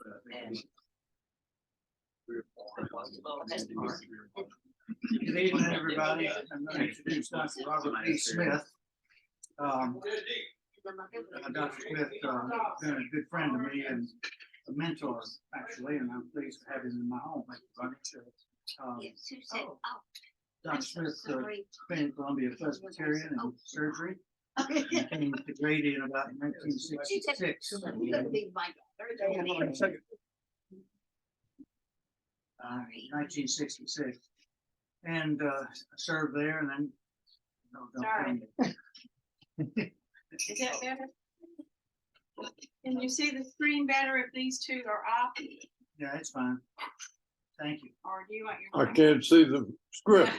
Good evening, everybody. I'm going to introduce Dr. Robert B. Smith. Dr. Smith been a good friend to me and a mentor, actually, and I'm pleased to have him in my home. Dr. Smith trained Columbia Presbyterian in surgery. He came to Grady in about 1966. 1966, and served there, and then. Is that better? Can you see the screen better if these two are off? Yeah, it's fine. Thank you. Or do you want your? I can't see the script.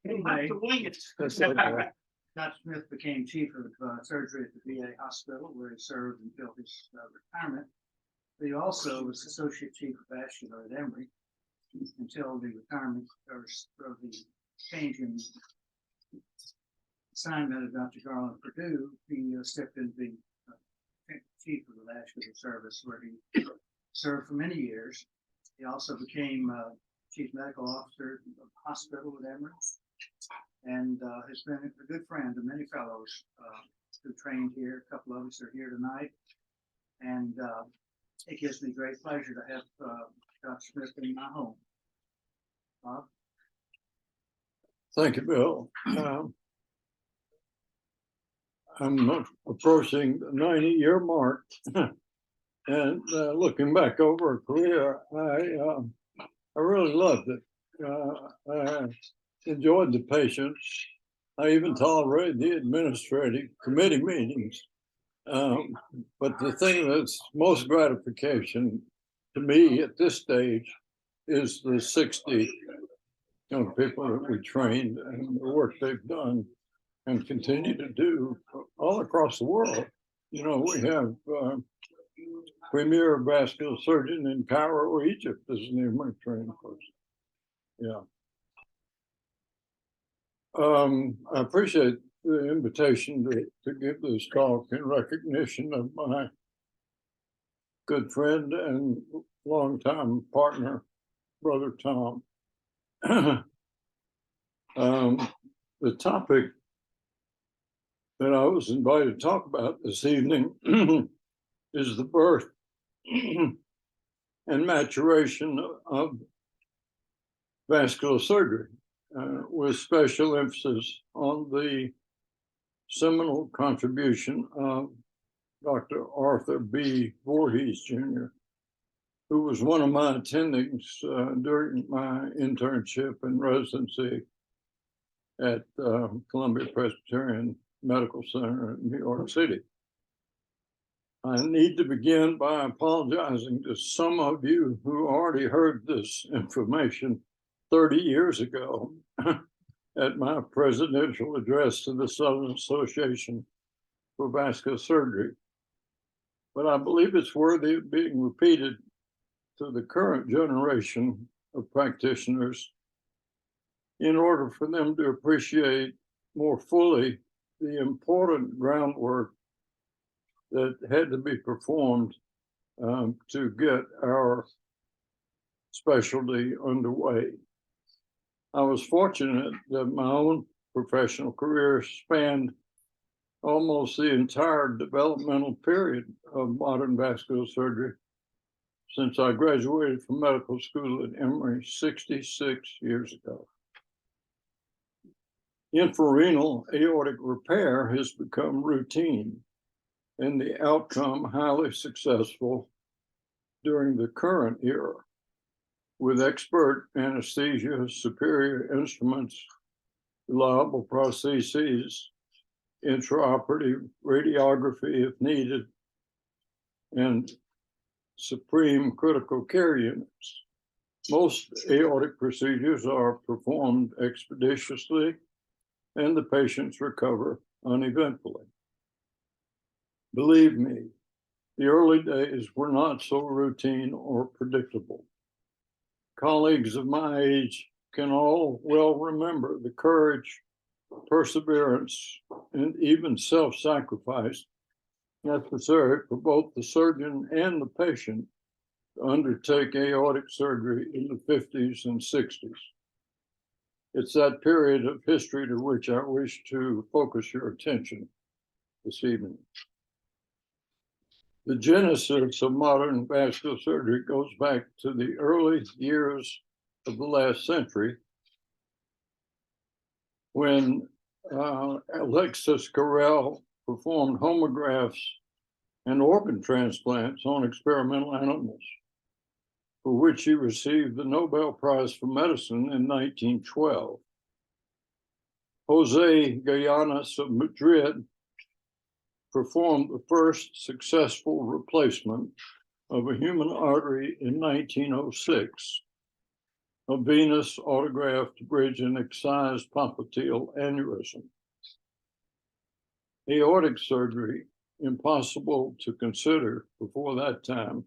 Anyway, Dr. Smith became chief of surgery at the VA hospital, where he served until his retirement. He also was associate chief of vascular at Emory until the retirement or the change in assignment of Dr. Garland Purdue. He stepped into the chief of the vascular service, where he served for many years. He also became chief medical officer of the hospital at Emory, and has been a good friend to many fellows who trained here. A couple of us are here tonight, and it gives me great pleasure to have Dr. Smith in my home. Bob? Thank you, Bill. I'm approaching the 90-year mark, and looking back over a career, I really loved it. I enjoyed the patients. I even tolerated the administrative committee meetings. But the thing that's most gratification to me at this stage is the 60 young people that we trained and the work they've done and continue to do all across the world. You know, we have premier vascular surgeon in Cairo, Egypt, is an Emory trained person. Yeah. I appreciate the invitation to give this talk in recognition of my good friend and longtime partner, Brother Tom. The topic that I was invited to talk about this evening is the birth and maturation of vascular surgery, with special emphasis on the seminal contribution of Dr. Arthur B. Voorhees, Jr., who was one of my attendings during my internship and residency at Columbia Presbyterian Medical Center in New York City. I need to begin by apologizing to some of you who already heard this information 30 years ago at my presidential address to the Southern Association for Vascular Surgery. But I believe it's worthy of being repeated to the current generation of practitioners in order for them to appreciate more fully the important groundwork that had to be performed to get our specialty underway. I was fortunate that my own professional career spanned almost the entire developmental period of modern vascular surgery since I graduated from medical school at Emory 66 years ago. Infrarenal aortic repair has become routine and the outcome highly successful during the current era, with expert anesthesia, superior instruments, reliable prostheses, intraoperative radiography if needed, and supreme critical care units. Most aortic procedures are performed expeditiously, and the patients recover uneventfully. Believe me, the early days were not so routine or predictable. Colleagues of my age can all well remember the courage perseverance, and even self-sacrifice necessary for both the surgeon and the patient to undertake aortic surgery in the 50s and 60s. It's that period of history to which I wish to focus your attention this evening. The genesis of modern vascular surgery goes back to the early years of the last century, when Alexis Carrel performed homographs and organ transplants on experimental animals, for which he received the Nobel Prize for Medicine in 1912. Jose Gallanes of Madrid performed the first successful replacement of a human artery in 1906, a venous autograft bridge and excised popliteal aneurysm. Aortic surgery, impossible to consider before that time,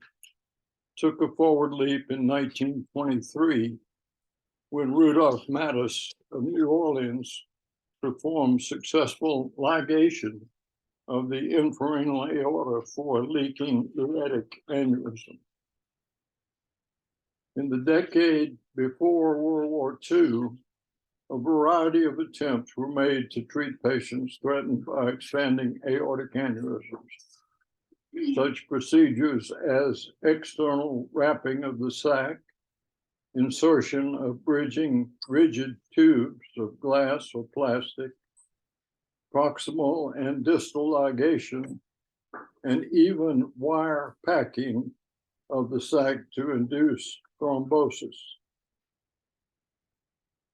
took a forward leap in 1923 when Rudolph Mattis of New Orleans performed successful ligation of the infrarenal aorta for leaking uretic aneurysm. In the decade before World War II, a variety of attempts were made to treat patients threatened by expanding aortic aneurysms. Such procedures as external wrapping of the sac, insertion of bridging rigid tubes of glass or plastic, proximal and distal ligation, and even wire packing of the sac to induce thrombosis.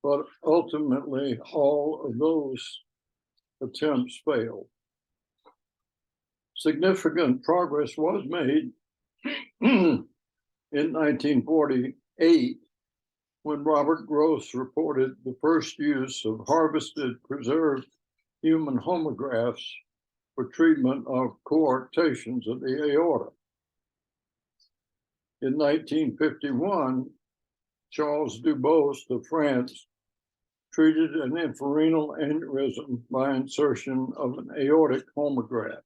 But ultimately, all of those attempts failed. Significant progress was made in 1948 when Robert Gross reported the first use of harvested preserved human homographs for treatment of coarctations of the aorta. In 1951, Charles Dubos of France treated an infrarenal aneurysm by insertion of an aortic homograph.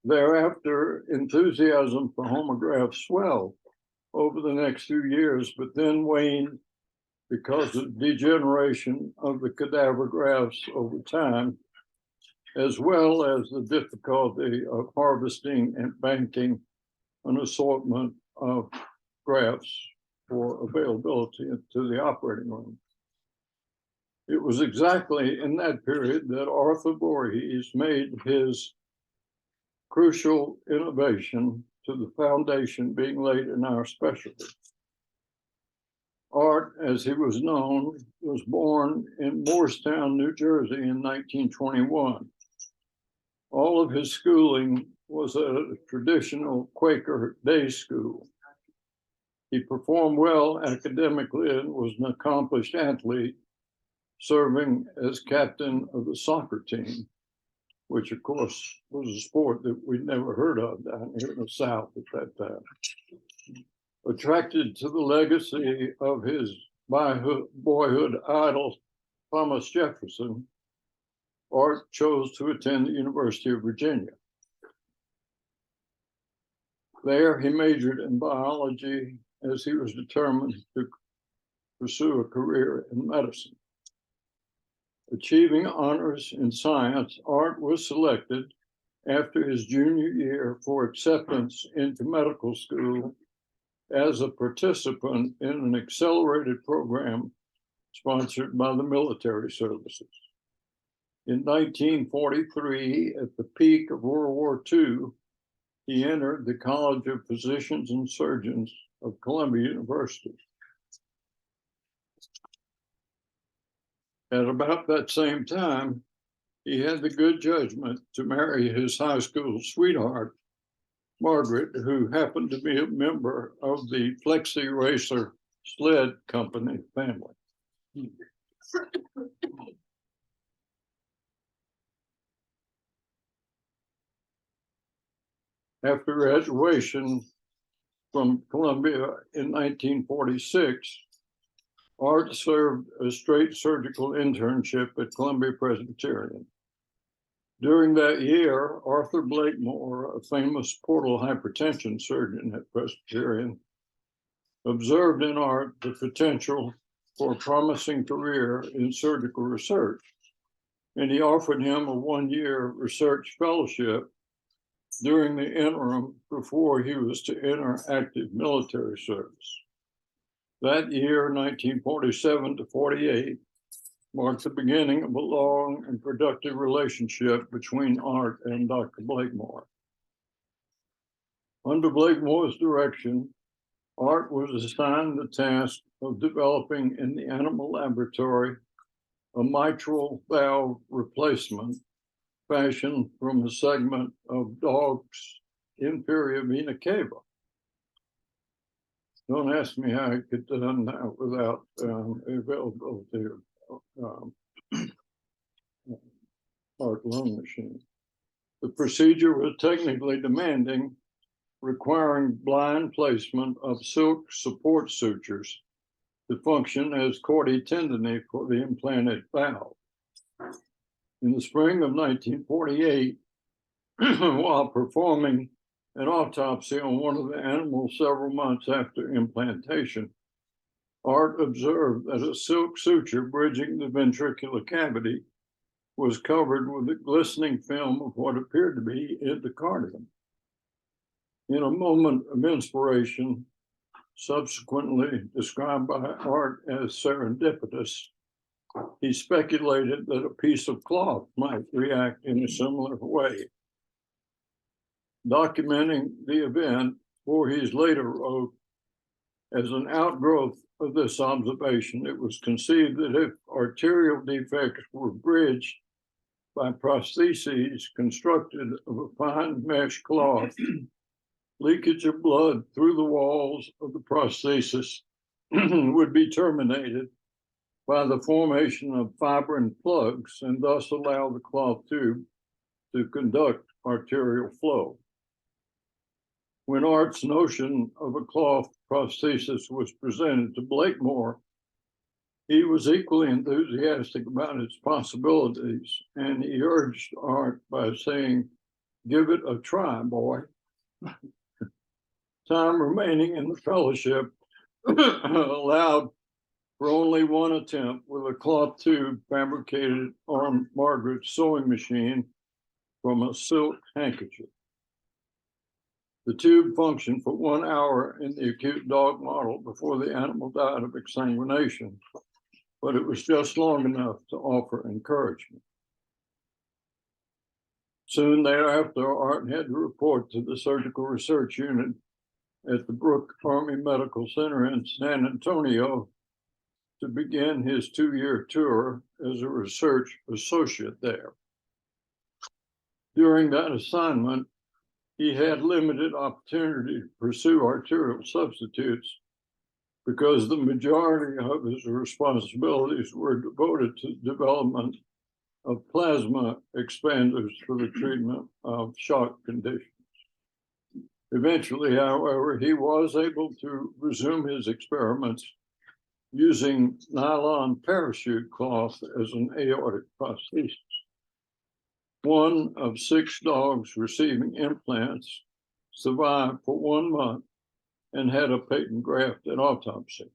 Thereafter, enthusiasm for homographs swelled over the next few years, but then waned because of degeneration of the cadaver grafts over time, as well as the difficulty of harvesting and banking an assortment of grafts for availability to the operating room. It was exactly in that period that Art Vorhees made his crucial innovation to the foundation being laid in our specialty. Art, as he was known, was born in Moorestown, New Jersey in 1921. All of his schooling was at a traditional Quaker day school. He performed well academically and was an accomplished athlete, serving as captain of the soccer team, which of course was a sport that we'd never heard of down here in the South at that time. Attracted to the legacy of his boyhood idol, Thomas Jefferson, Art chose to attend the University of Virginia. There, he majored in biology as he was determined to pursue a career in medicine. Achieving honors in science, Art was selected after his junior year for acceptance into medical school as a participant in an accelerated program sponsored by the military services. In 1943, at the peak of World War II, he entered the College of Physicians and Surgeons of Columbia University. At about that same time, he had the good judgment to marry his high school sweetheart, Margaret, who happened to be a member of the Flexi Racer sled company family. After graduation from Columbia in 1946, Art served a straight surgical internship at Columbia Presbyterian. During that year, Arthur Blakemore, a famous portal hypertension surgeon at Presbyterian, observed in Art the potential for a promising career in surgical research, and he offered him a one-year research fellowship during the interim before he was to enter active military service. That year, 1947 to 48, marked the beginning of a long and productive relationship between Art and Dr. Blakemore. Under Blakemore's direction, Art was assigned the task of developing in the animal laboratory a mitral valve replacement fashioned from a segment of dog's inferior vena cava. Don't ask me how I could have done that without availability of heart lung machine. The procedure was technically demanding, requiring blind placement of silk support sutures to function as chordae tendineae for the implanted valve. In the spring of 1948, while performing an autopsy on one of the animals several months after implantation, Art observed that a silk suture bridging the ventricular cavity was covered with a glistening film of what appeared to be endocardium. In a moment of inspiration, subsequently described by Art as serendipitous, he speculated that a piece of cloth might react in a similar way. Documenting the event, Voorhees later wrote, as an outgrowth of this observation, it was conceived that if arterial defects were bridged by prostheses constructed of a fine mesh cloth, leakage of blood through the walls of the prosthesis would be terminated by the formation of fibrin plugs and thus allow the cloth tube to conduct arterial flow. When Art's notion of a cloth prosthesis was presented to Blakemore, he was equally enthusiastic about its possibilities, and he urged Art by saying, "Give it a try, boy." Time remaining in the fellowship allowed for only one attempt with a cloth tube fabricated on Margaret's sewing machine from a silk handkerchief. The tube functioned for 1 hour in the acute dog model before the animal died of exsanguination, but it was just long enough to offer encouragement. Soon thereafter, Art had to report to the surgical research unit at the Brooke Army Medical Center in San Antonio to begin his 2-year tour as a research associate there. During that assignment, he had limited opportunity to pursue arterial substitutes because the majority of his responsibilities were devoted to development of plasma expanders for the treatment of shock conditions. Eventually, however, he was able to resume his experiments using nylon parachute cloth as an aortic prosthesis. One of 6 dogs receiving implants survived for 1 month and had a patent graft at autopsy.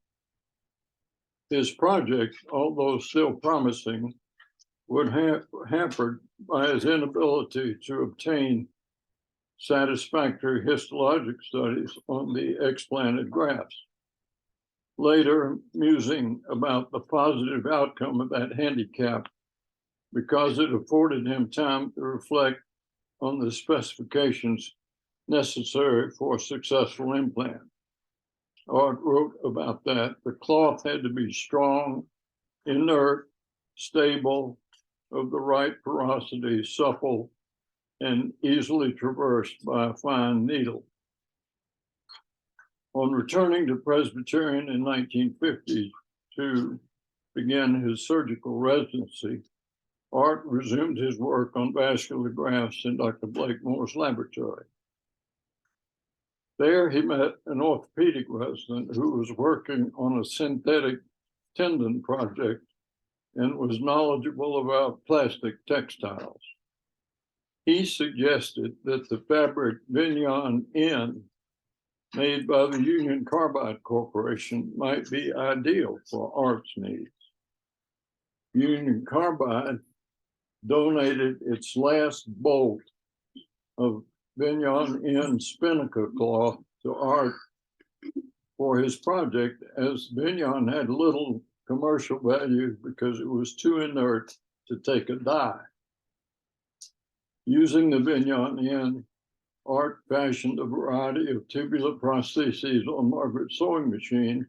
His project, although still promising, was hampered by his inability to obtain satisfactory histologic studies on the explanted grafts. Later, musing about the positive outcome of that handicap, because it afforded him time to reflect on the specifications necessary for a successful implant. Art wrote about that. The cloth had to be strong, inert, stable, of the right porosity, supple, and easily traversed by a fine needle. On returning to Presbyterian in 1950 to begin his surgical residency, Art resumed his work on vascular grafts in Dr. Blakemore's laboratory. There he met an orthopedic resident who was working on a synthetic tendon project and was knowledgeable about plastic textiles. He suggested that the fabric Vignon N made by the Union Carbide Corporation might be ideal for Art's needs. Union Carbide donated its last bolt of Vignon N Spinnaker cloth to Art for his project, as Vignon had little commercial value because it was too inert to take a dye. Using the Vignon N, Art fashioned a variety of tubular prostheses on Margaret's sewing machine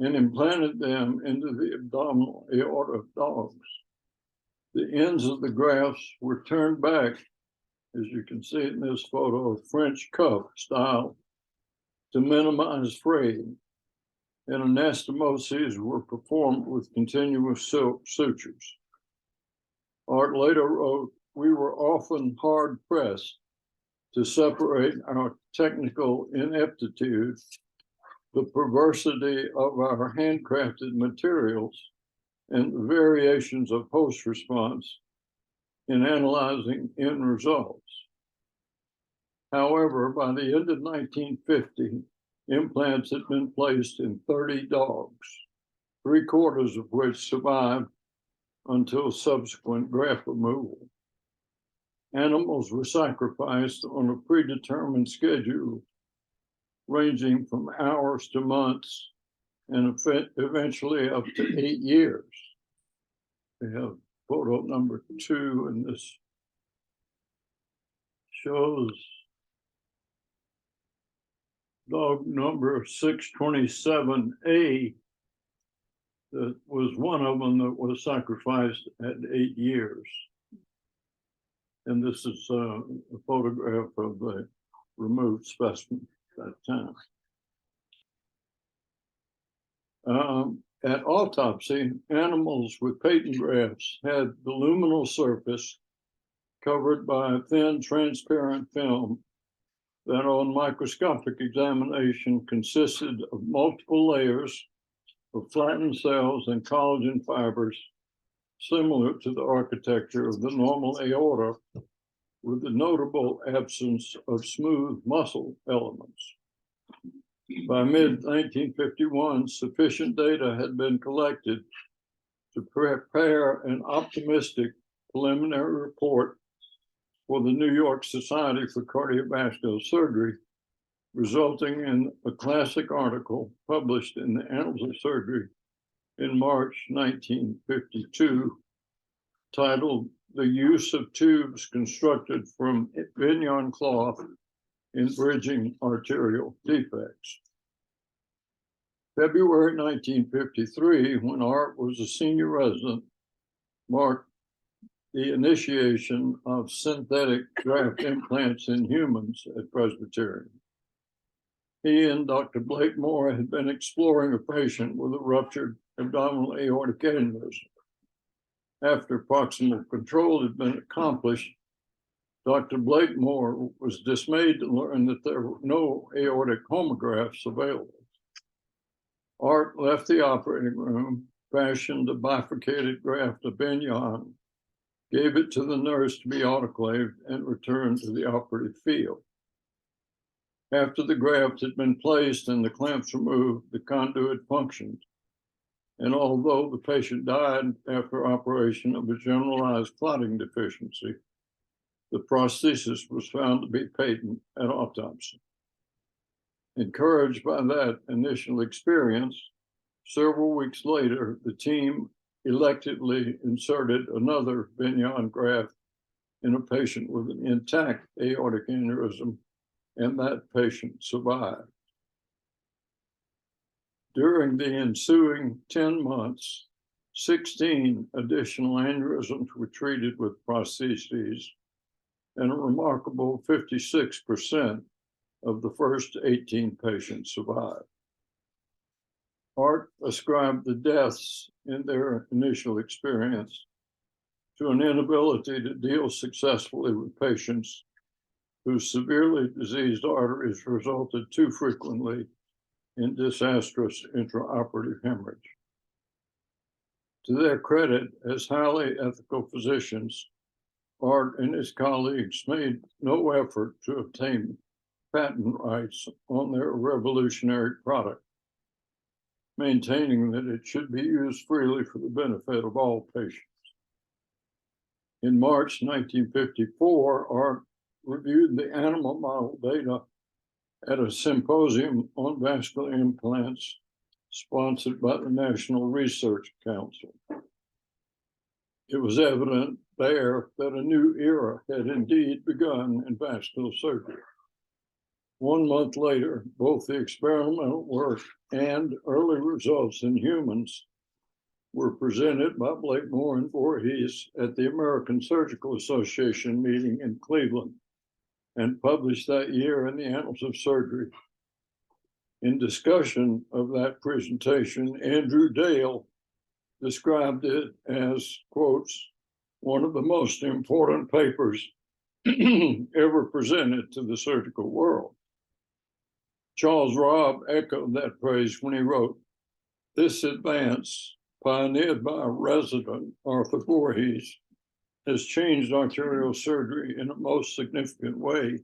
and implanted them into the abdominal aorta of dogs. The ends of the grafts were turned back, as you can see in this photo, French cuff style, to minimize fraying, and anastomoses were performed with continuous sutures. Art later wrote, "We were often hard-pressed to separate our technical ineptitude, the perversity of our handcrafted materials, and the variations of host response in analyzing end results." However, by the end of 1950, implants had been placed in 30 dogs, 3/4 of which survived until subsequent graft removal. Animals were sacrificed on a predetermined schedule, ranging from hours to months, and eventually up to 8 years. We have photo number 2, and this shows dog number 627A. That was one of them that was sacrificed at 8 years. And this is a photograph of the removed specimen at that time. At autopsy, animals with patent grafts had the luminal surface covered by a thin, transparent film that on microscopic examination consisted of multiple layers of flattened cells and collagen fibers, similar to the architecture of the normal aorta, with the notable absence of smooth muscle elements. By mid-1951, sufficient data had been collected to prepare an optimistic preliminary report for the New York Society for Cardiovascular Surgery, resulting in a classic article published in the Annals of Surgery in March 1952, titled "The Use of Tubes Constructed from Vignon Cloth in Bridging Arterial Defects." February 1953, when Art was a senior resident, marked the initiation of synthetic graft implants in humans at Presbyterian. He and Dr. Blakemore had been exploring a patient with a ruptured abdominal aortic aneurysm. After proximal control had been accomplished, Dr. Blakemore was dismayed to learn that there were no aortic homografts available. Art left the operating room, fashioned a bifurcated graft of Vignon, gave it to the nurse to be autoclaved, and returned to the operative field. After the graft had been placed and the clamps removed, the conduit functioned. And although the patient died after operation of a generalized clotting deficiency, the prosthesis was found to be patent at autopsy. Encouraged by that initial experience, several weeks later, the team electively inserted another Vignon graft in a patient with an intact aortic aneurysm, and that patient survived. During the ensuing 10 months, 16 additional aneurysms were treated with prostheses, and a remarkable 56% of the first 18 patients survived. Art ascribed the deaths in their initial experience to an inability to deal successfully with patients whose severely diseased arteries resulted too frequently in disastrous intraoperative hemorrhage. To their credit, as highly ethical physicians, Art and his colleagues made no effort to obtain patent rights on their revolutionary product, maintaining that it should be used freely for the benefit of all patients. In March 1954, Art reviewed the animal model data at a symposium on vascular implants sponsored by the National Research Council. It was evident there that a new era had indeed begun in vascular surgery. 1 month later, both the experimental work and early results in humans were presented by Blakemore and Voorhees at the American Surgical Association meeting in Cleveland and published that year in the Annals of Surgery. In discussion of that presentation, Andrew Dale described it as, quotes, one of the most important papers ever presented to the surgical world. Charles Robb echoed that praise when he wrote, "This advance, pioneered by a resident, Art Vorhees, has changed arterial surgery in a most significant way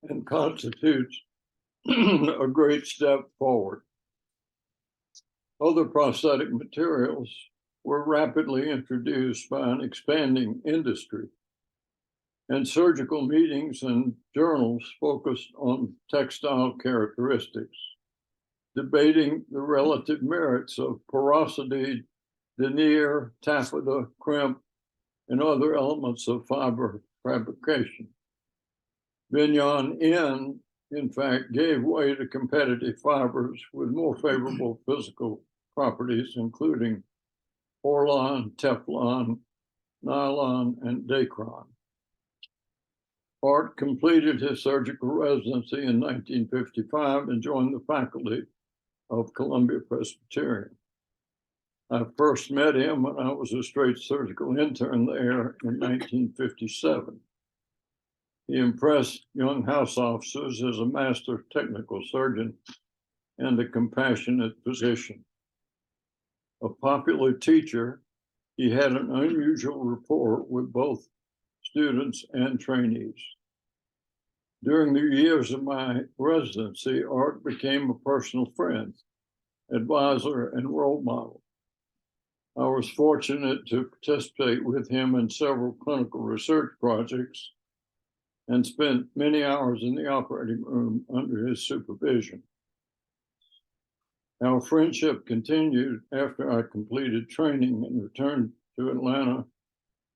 and constitutes a great step forward." Other prosthetic materials were rapidly introduced by an expanding industry, and surgical meetings and journals focused on textile characteristics, debating the relative merits of porosity, denier, taffeta, crimp, and other elements of fiber fabrication. Vignon in fact, gave way to competitive fibers with more favorable physical properties, including Orlon, Teflon, nylon, and Dacron. Art completed his surgical residency in 1955 and joined the faculty of Columbia Presbyterian. I first met him when I was a straight surgical intern there in 1957. He impressed young house officers as a master technical surgeon and a compassionate physician. A popular teacher, he had an unusual rapport with both students and trainees. During the years of my residency, Art became a personal friend, advisor, and role model. I was fortunate to participate with him in several clinical research projects and spent many hours in the operating room under his supervision. Our friendship continued after I completed training and returned to Atlanta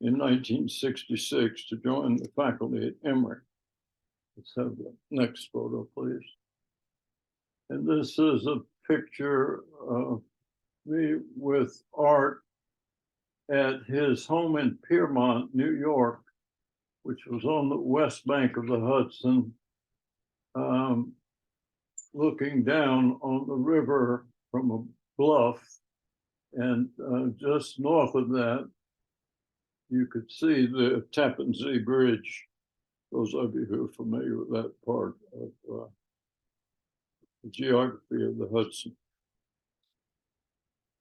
in 1966 to join the faculty at Emory. Let's have the next photo, please. And this is a picture of me with Art at his home in Piermont, New York, which was on the west bank of the Hudson, looking down on the river from a bluff. And just north of that, you could see the Tappan Zee Bridge. Those of you who are familiar with that part of the geography of the Hudson.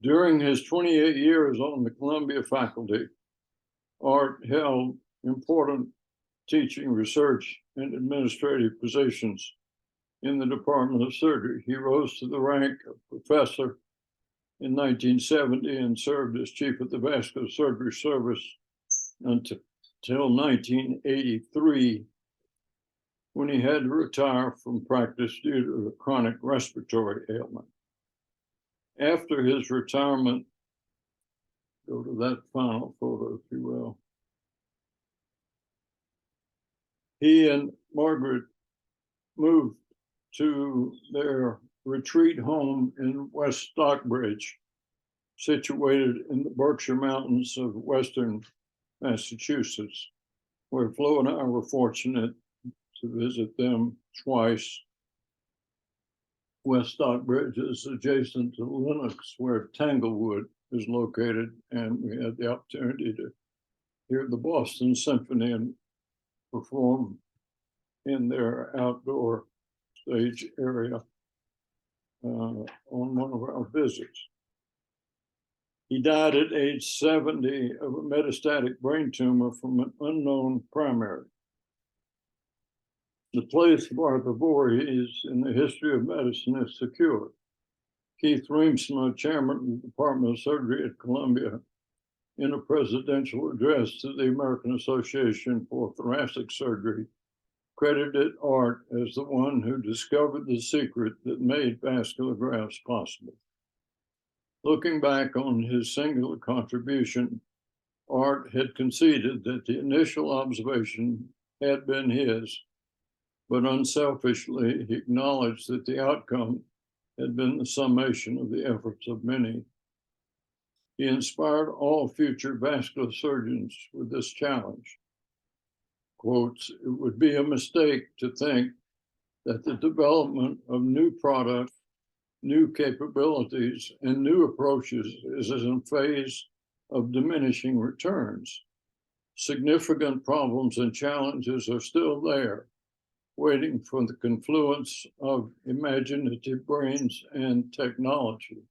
During his 28 years on the Columbia faculty, Art held important teaching, research, and administrative positions in the Department of Surgery. He rose to the rank of professor in 1970 and served as chief of the Vascular Surgery Service until 1983, when he had to retire from practice due to a chronic respiratory ailment. After his retirement, go to that final photo, if you will. He and Margaret moved to their retreat home in West Stockbridge, situated in the Berkshire Mountains of Western Massachusetts, where Flo and I were fortunate to visit them twice. West Stockbridge is adjacent to Lenox, where Tanglewood is located, and we had the opportunity to hear the Boston Symphony and perform in their outdoor stage area on one of our visits. He died at age 70 of a metastatic brain tumor from an unknown primary. The place of Art Vorhees in the history of medicine is secure. Keith Reemsma, chairman of the Department of Surgery at Columbia, in a presidential address to the American Association for Thoracic Surgery, credited Art as the one who discovered the secret that made vascular grafts possible. Looking back on his singular contribution, Art had conceded that the initial observation had been his, but unselfishly he acknowledged that the outcome had been the summation of the efforts of many. He inspired all future vascular surgeons with this challenge. Quotes, "It would be a mistake to think that the development of new products, new capabilities, and new approaches is in a phase of diminishing returns. Significant problems and challenges are still there, waiting for the confluence of imaginative brains and technology."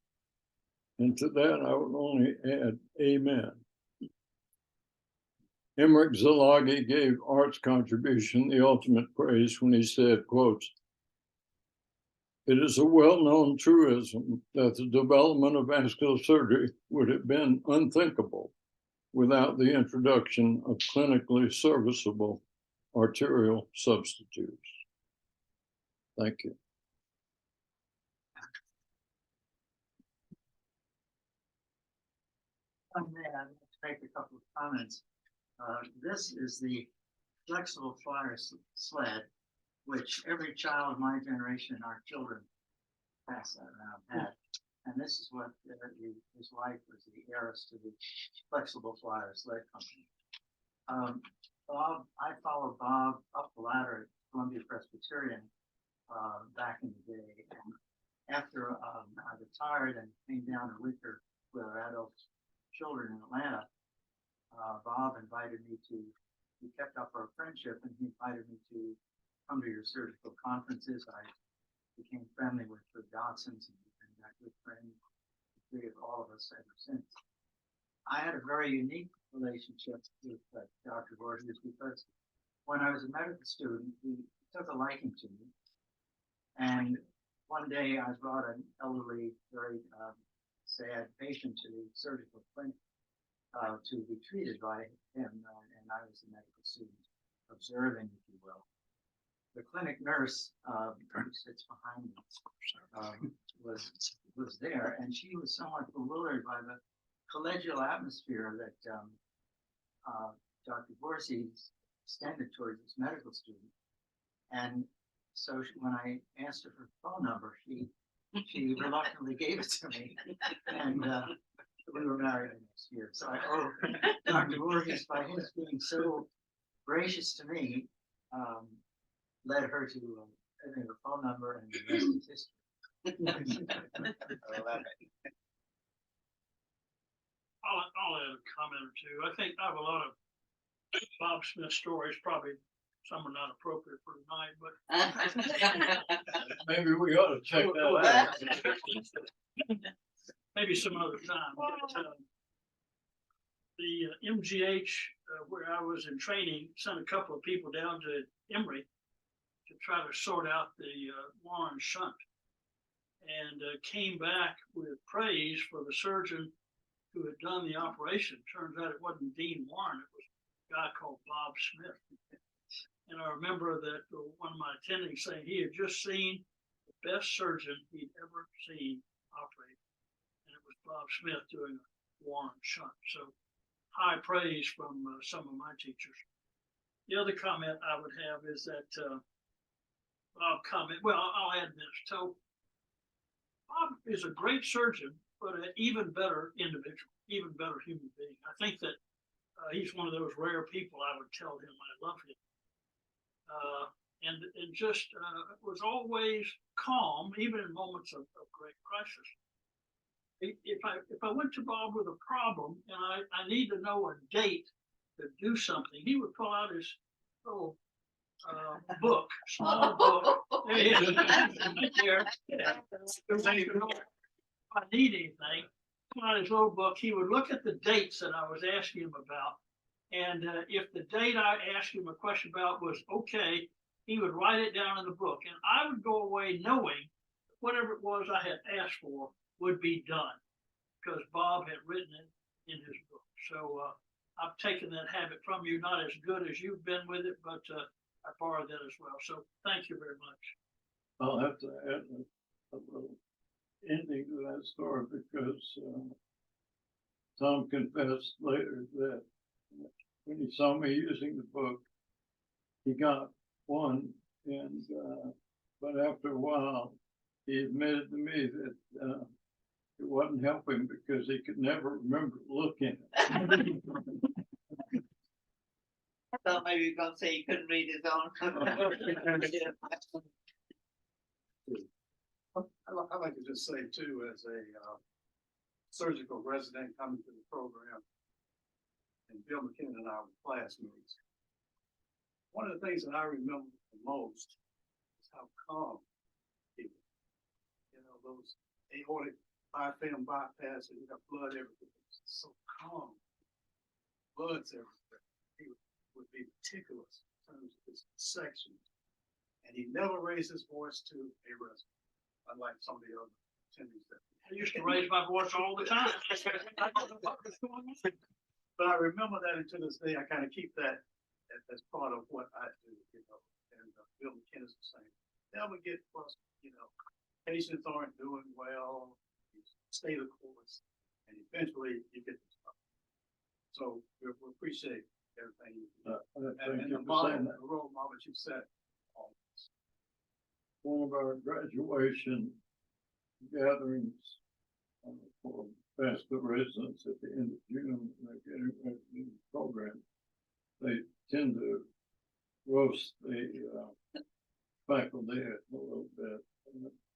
And to that, I would only add, amen. Emmerich Zalagi gave Art's contribution the ultimate praise when he said, quotes, "It is a well-known truism that the development of vascular surgery would have been unthinkable without the introduction of clinically serviceable arterial substitutes." Thank you. I'd like to make a couple of comments. This is the flexible flyer sled, which every child of my generation, our children, pass that around had. And this is what his wife was the heiress to the flexible flyer sled company. Bob, I followed Bob up the ladder at Columbia Presbyterian back in the day. And after I retired and came down to winter with our adult children in Atlanta, Bob invited me to, we kept up our friendship, and he invited me to come to your surgical conferences. I became friendly with the Dodsons and got good friends, three of all of us ever since. I had a very unique relationship with Dr. Voorhees because when I was a medical student, he took a liking to me. And one day I brought an elderly, very sad patient to the surgical clinic to be treated by him, and I was a medical student observing, if you will. The clinic nurse who sits behind me was there, and she was somewhat bewildered by the collegial atmosphere that Dr. Voorhees extended towards his medical student. And so when I asked her for her phone number, she reluctantly gave it to me, and we were married the next year. So I owe Dr. Voorhees, by his being so gracious to me, led her to having her phone number, and the rest is history. I'll add a comment or two. I think I have a lot of Bob Smith stories, probably some are not appropriate for tonight, but Maybe we ought to check that out. maybe some other time. But, the MGH, where I was in training, sent a couple of people down to Emory to try to sort out the Warren shunt, and came back with praise for the surgeon who had done the operation. Turns out it wasn't Dean Warren, it was a guy called Bob Smith. And I remember that one of my attendings saying he had just seen the best surgeon he'd ever seen operate. And it was Bob Smith doing a Warren shunt. So high praise from some of my teachers. The other comment I would have is that Bob I'll add this. So Bob is a great surgeon, but an even better individual, even better human being. I think that he's one of those rare people I would tell him I love him. And just was always calm, even in moments of great crisis. If I went to Bob with a problem and I need to know a date to do something, he would pull out his little book, small book. There he is. Right there. If I need anything, on his little book, he would look at the dates that I was asking him about. And if the date I asked him a question about was okay, he would write it down in the book. And I would go away knowing whatever it was I had asked for would be done because Bob had written it in his book. So I've taken that habit from you, not as good as you've been with it, but I borrowed that as well. So thank you very much. I'll have to add a little ending to that story because Tom confessed later that when he saw me using the book, he got one, and but after a while, he admitted to me that it wasn't helping because he could never remember looking at it. I thought maybe you were gonna say he couldn't read his own. I'd like to just say too, as a surgical resident coming to the program, and Bill McKinnon and I were classmates. One of the things that I remember the most is how calm people, those aortic biphasic bypass, and you got blood everywhere. It's so calm. Blood's everywhere. He would be meticulous in terms of his section. And he never raised his voice to a resident, unlike some of the other attendees that. I used to raise my voice all the time. But I remember that, and to this day, I kind of keep that as part of what I do, and Bill McKinnon is saying, never get frustrated, patients aren't doing well, you stay the course, and eventually you get the stuff. So we appreciate everything you do. Thank And you the for saying model, that. the role model you set. One of our graduation gatherings for vascular residents at the end of June, getting ready to do the program, they tend to roast the faculty a little bit.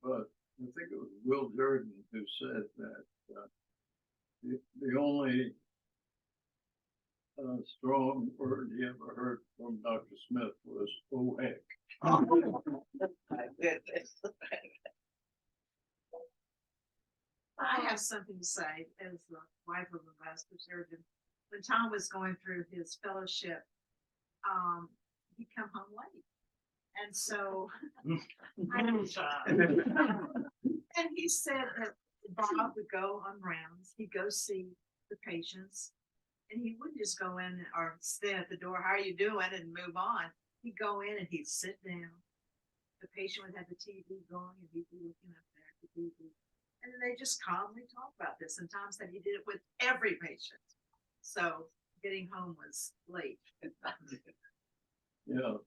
But I think it was Will Jordan who said that the only strong word he ever heard from Dr. Smith was, "Oh heck." My goodness. I have something to say as the wife of a vascular surgeon. When Tom was going through his fellowship, he come home late. And so, and he said that Bob would go on rounds, he'd go see the patients, and he wouldn't just go in or stand at the door, how are you doing, and move on. He'd go in and he'd sit down. The patient would have the TV going and he'd be looking up there at the TV. And then they just calmly talk about this. And Tom said he did it with every patient. So getting home was late. Yeah,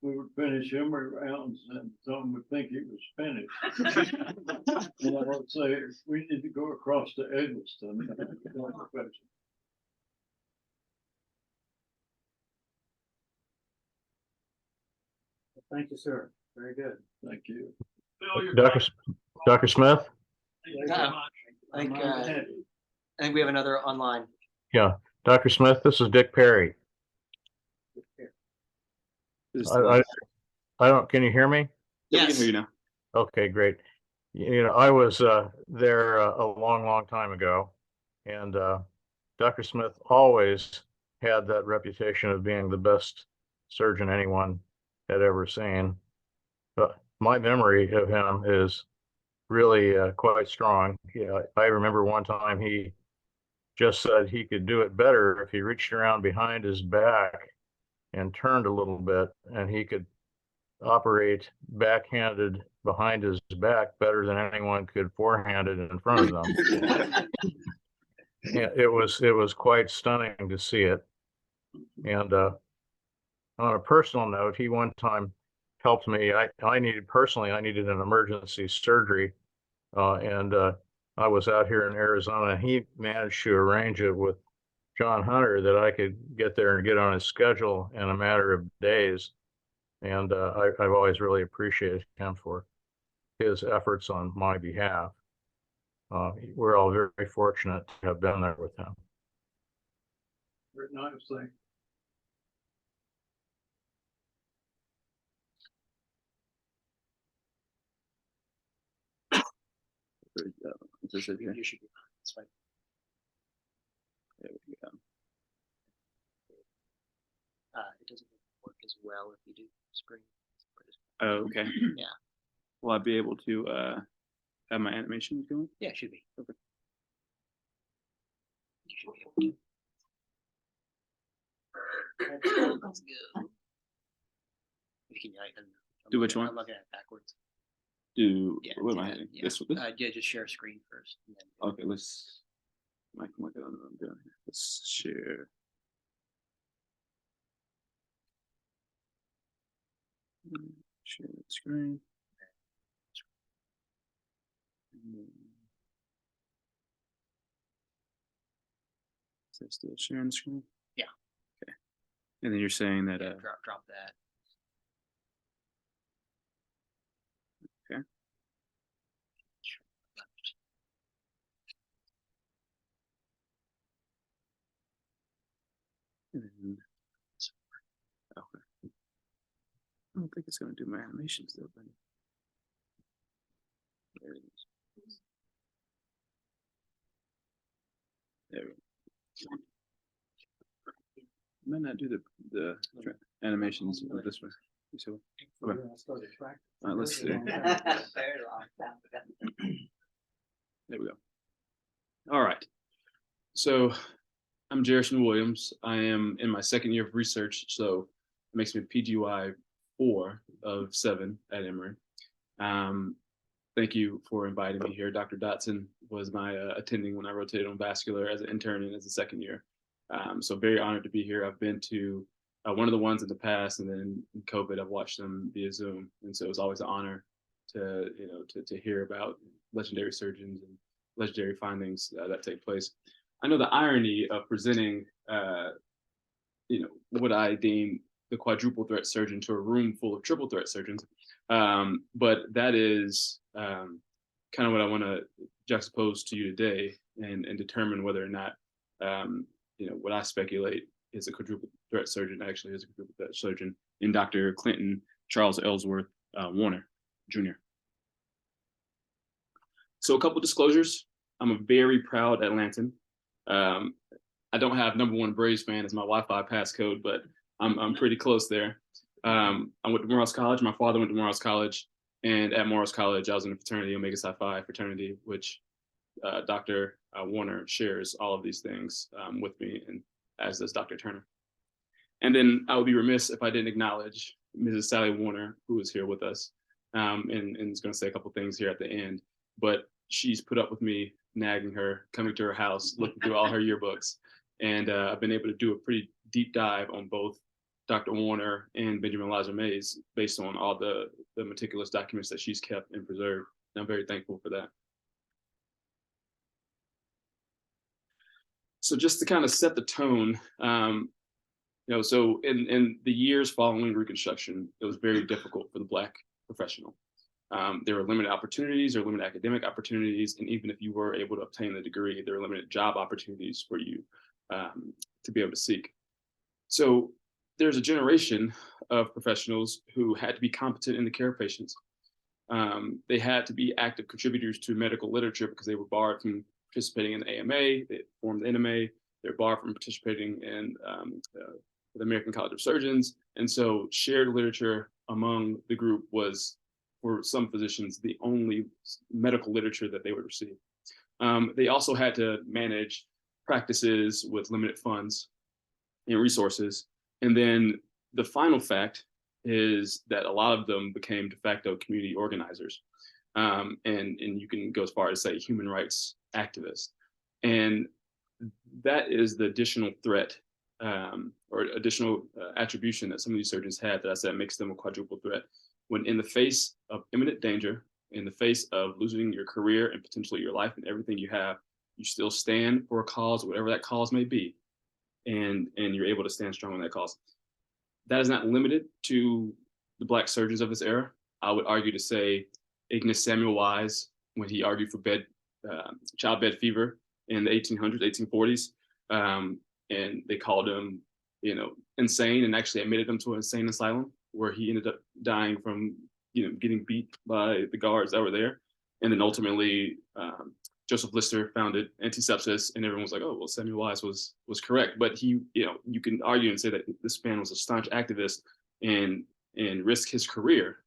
we would finish Emory rounds and Tom would think he was finished. And I would say, we need to go across to Eggleston. Thank you, sir. Very good. Thank you. Bill, you're Dr. Smith? Thank you very much. I think we have another online. Yeah, Dr. Smith, this is Dick Perry. I don't, can you hear me? Yes. We can hear you now. Okay, great. I was there a long time ago, and Dr. Smith always had that reputation of being the best surgeon anyone had ever seen. But my memory of him is really quite strong. I remember one time he just said he could do it better if he reached around behind his back and turned a little bit, and he could operate backhanded behind his back better than anyone could forehanded in front of them. Yeah, it was quite stunning to see it. And on a personal note, he one time helped me. I needed an emergency surgery, and I was out here in Arizona. He managed to arrange it with John Hunter that I could get there and get on his schedule in a matter of days. And I've always really appreciated him for his efforts on my behalf. We're all very fortunate to have been there with him. Very nice thing. This is here. You should be fine. That's fine. There we go. It doesn't work as well if you do screen. Oh, okay. Yeah. Will I be able to have my animations going? Yeah, it should be. Okay. You should be able to. Let's go. You can, Do which one? I'm looking at it backwards. Do Yeah. what am I yeah, hitting? yeah. This with this? Yeah, just share screen first. And then Okay, let's. I can work it on what I'm doing here. Let's share. Share the screen. Is that still sharing the screen? Yeah. Okay. And then you're saying that yeah, drop that. Okay. And then, okay. I don't think it's going to do my animations though. But there it is. There we go. Might not do the animations this way. So, okay. All right, let's see. Very long time ago. There we go. All right. So I'm Jeroson Williams. I am in my second year of research, so it makes me PGY 4 of 7 at Emory. Thank you for inviting me here. Dr. Dotson was my attending when I rotated on vascular as an intern and as a second year. So very honored to be here. I've been to one of the ones in the past, and then in COVID, I've watched them via Zoom. And so it's always an honor to, to hear about legendary surgeons and legendary findings that take place. I know the irony of presenting, what I deem the quadruple threat surgeon to a room full of triple threat surgeons. But that is kind of what I want to juxtapose to you today and determine whether or not, what I speculate is a quadruple threat surgeon actually is a quadruple threat surgeon in Dr. Clinton Charles Ellsworth Warner Jr. So a couple disclosures. I'm a very proud Atlantan. I don't have #1 Braves fan as my Wi-Fi passcode, but I'm pretty close there. I went to Morehouse College. My father went to Morehouse College, and at Morehouse College, I was in a fraternity, Omega Psi Phi fraternity, which Dr. Warner shares all of these things with me, and as does Dr. Turner. And then I would be remiss if I didn't acknowledge Mrs. Sally Warner, who is here with us, and is going to say a couple things here at the end. But she's put up with me nagging her, coming to her house, looking through all her yearbooks, and I've been able to do a pretty deep dive on both Dr. Warner and Benjamin Elijah Mays based on all the meticulous documents that she's kept and preserved. And I'm very thankful for that. So just to kind of set the tone, so in the years following Reconstruction, it was very difficult for the Black professional. There were limited opportunities or limited academic opportunities. And even if you were able to obtain the degree, there were limited job opportunities for you to be able to seek. So there's a generation of professionals who had to be competent in the care of patients. They had to be active contributors to medical literature because they were barred from participating in the AMA, they formed the NMA, they're barred from participating in the American College of Surgeons. And so shared literature among the group was, for some physicians, the only medical literature that they would receive. They also had to manage practices with limited funds and resources. And then the final fact is that a lot of them became de facto community organizers. And you can go as far as say human rights activists. And that is the additional threat or additional attribution that some of these surgeons had that I said makes them a quadruple threat. When in the face of imminent danger, in the face of losing your career and potentially your life and everything you have, you still stand for a cause, whatever that cause may be, and you're able to stand strong on that cause. That is not limited to the Black surgeons of this era. I would argue to say Ignace Samuel Wise, when he argued for child bed fever in the 1800s, 1840s, and they called him, insane, and actually admitted him to an insane asylum where he ended up dying from, getting beat by the guards that were there. And then ultimately, Joseph Lister founded antisepsis, and everyone was like, "Oh, well, Samuel Wise was correct." But he, you can argue and say that this man was a staunch activist and risked his career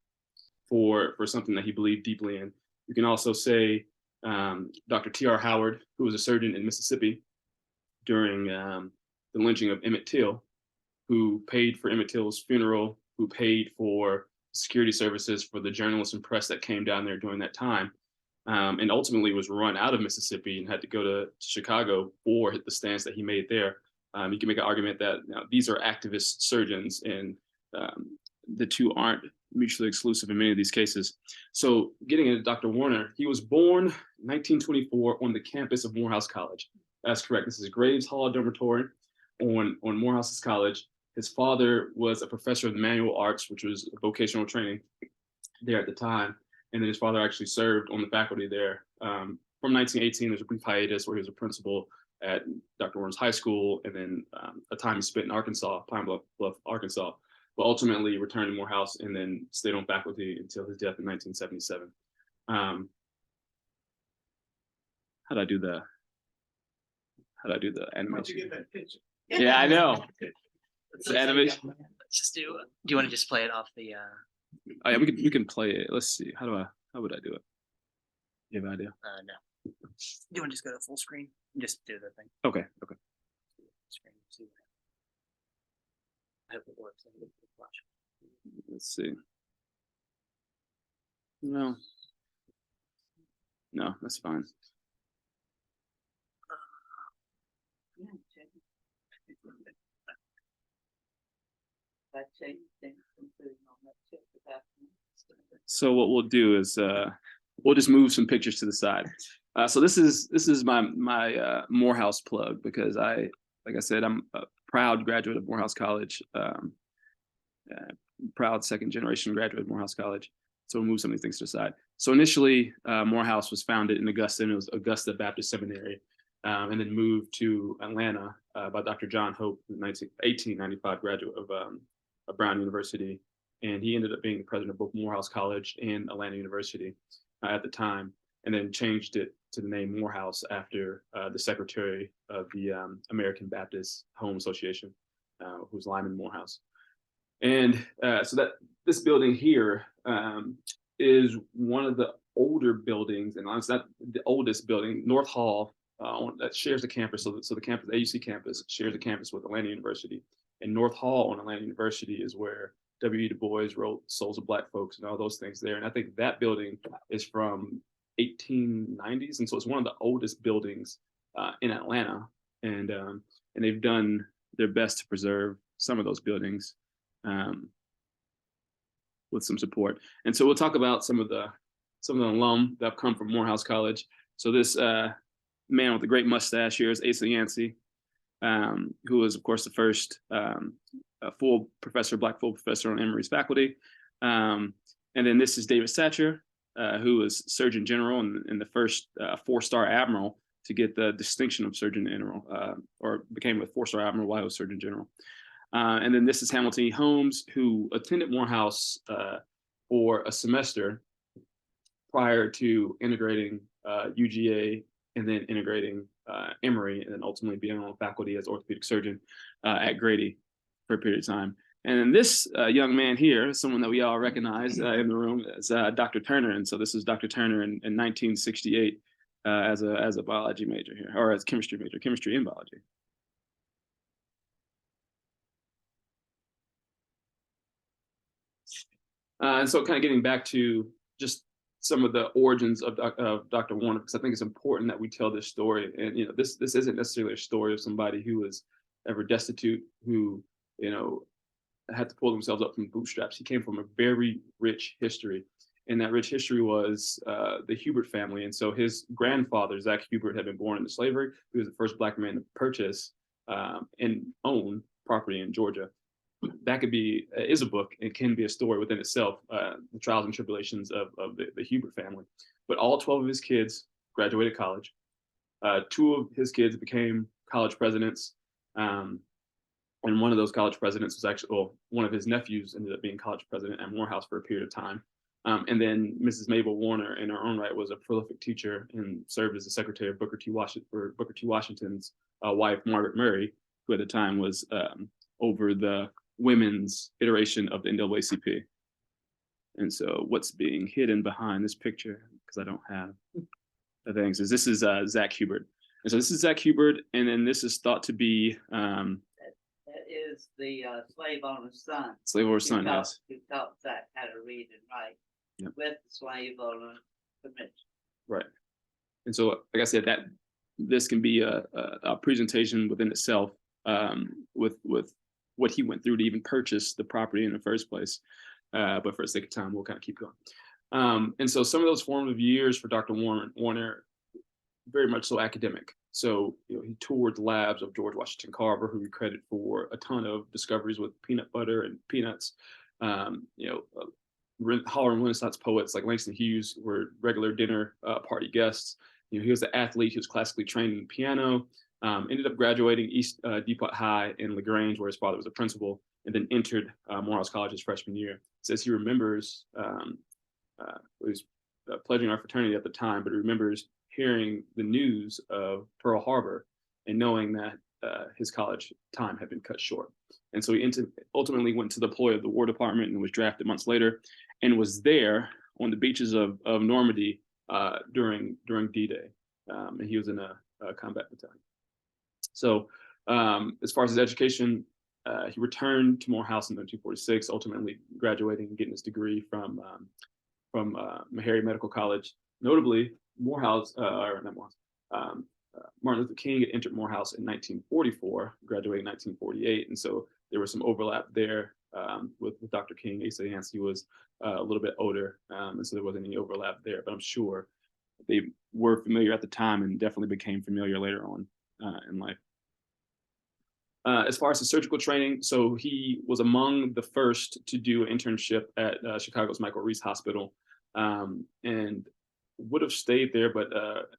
for something that he believed deeply in. You can also say Dr. T.R. Howard, who was a surgeon in Mississippi during the lynching of Emmett Till, who paid for Emmett Till's funeral, who paid for security services for the journalists and press that came down there during that time, and ultimately was run out of Mississippi and had to go to Chicago for the stance that he made there. You can make an argument that these are activist surgeons, and the two aren't mutually exclusive in many of these cases. So getting into Dr. Warner, he was born 1924 on the campus of Morehouse College. That's correct. This is Graves Hall Dormitory on Morehouse College. His father was a professor of the manual arts, which was vocational training there at the time. And then his father actually served on the faculty there. From 1918, there's a brief hiatus where he was a principal at Dr. Warner's high school, and then a time he spent in Arkansas, Pine Bluff, Arkansas, but ultimately returned to Morehouse and then stayed on faculty until his death in 1977. How'd I do the animation? How'd you get that picture? Yeah, I know. The animation. Let's just do you want to just play it off the Oh, yeah, we can play it. Let's see. How would I do it? You have an idea? no. Do you want to just go to full screen and just do the thing? Okay. Screen, see what happens. I hope it works. Watch. Let's see. No, that's fine. So what we'll do is we'll just move some pictures to the side. So this is my Morehouse plug, because like I said, I'm a proud graduate of Morehouse College, proud second generation graduate of Morehouse College. So we'll move some of these things to the side. So initially, Morehouse was founded in Augusta, and it was Augusta Baptist Seminary, and then moved to Atlanta by Dr. John Hope, 1895 graduate of Brown University. And he ended up being the president of both Morehouse College and Atlanta University at the time, and then changed it to the name Morehouse after the secretary of the American Baptist Home Association, who's Lyman Morehouse. And so that this building here is one of the older buildings, and it's not the oldest building. North Hall that shares the campus, so the campus, AUC campus, shares the campus with Atlanta University. And North Hall on Atlanta University is where W.E. Du Bois wrote Souls of Black Folks and all those things there. And I think that building is from 1890s, and so it's one of the oldest buildings in Atlanta. And they've done their best to preserve some of those buildings with some support. And so we'll talk about some of the alum that have come from Morehouse College. So this man with the great mustache here is Asa Yancey, who was, of course, the first full professor on Emory's faculty. And then this is David Satcher, who was Surgeon General and the first 4-star admiral to get the distinction of Surgeon General, or became a 4-star admiral while he was Surgeon General. And then this is Hamilton E. Holmes, who attended Morehouse for a semester prior to integrating UGA and then integrating Emory, and then ultimately being on faculty as orthopedic surgeon at Grady for a period of time. And then this young man here, someone that we all recognize in the room, is Dr. Turner. And so this is Dr. Turner in 1968 as a biology major here, or as chemistry major, chemistry and biology. And so kind of getting back to just some of the origins of Dr. Warner, because I think it's important that we tell this story. And this isn't necessarily a story of somebody who was ever destitute, who had to pull themselves up from bootstraps. He came from a very rich history, and that rich history was the Hubert family. And so his grandfather, Zach Hubert, had been born into slavery. He was the first Black man to purchase and own property in Georgia. That is a book. It can be a story within itself, the trials and tribulations of the Hubert family. But all 12 of his kids graduated college. 2 of his kids became college presidents. And one of those college presidents was actually, one of his nephews ended up being college president at Morehouse for a period of time. And then Mrs. Mabel Warner, in her own right, was a prolific teacher and served as the secretary of Booker T. Washington's wife, Margaret Murray, who at the time was over the women's iteration of the NAACP. And so what's being hidden behind this picture, because I don't have the things, is this is Zach Hubert. And so this is Zach Hubert, and then this is thought to be That is the slave owner's son. slave owner's son, yes. Who taught Zach how to read and write. Yep. With the slave owner permission. Right. And so, like I said, that this can be a presentation within itself, with what he went through to even purchase the property in the first place. But for the sake of time, we'll kind of keep going. And so some of those formative years for Dr. Warner, very much so academic. So, he toured the labs of George Washington Carver, who we credit for a ton of discoveries with peanut butter and peanuts. Harlem Renaissance poets like Langston Hughes were regular dinner party guests. He was an athlete. He was classically trained in piano. Ended up graduating East Depot High in LaGrange, where his father was a principal, and then entered Morehouse College his freshman year. Says he remembers, he was pledging our fraternity at the time, but he remembers hearing the news of Pearl Harbor and knowing that his college time had been cut short. And so he ultimately went to deploy of the War Department and was drafted months later, and was there on the beaches of Normandy during D-Day. And he was in a combat battalion. So as far as his education, he returned to Morehouse in 1946, ultimately graduating and getting his degree from Meharry Medical College. Notably, Martin Luther King had entered Morehouse in 1944, graduated in 1948, and so there was some overlap there with Dr. King. Asa Yancey was a little bit older, and so there wasn't any overlap there, but I'm sure they were familiar at the time and definitely became familiar later on in life. As far as his surgical training, so he was among the first to do an internship at Chicago's Michael Reese Hospital, and would have stayed there, but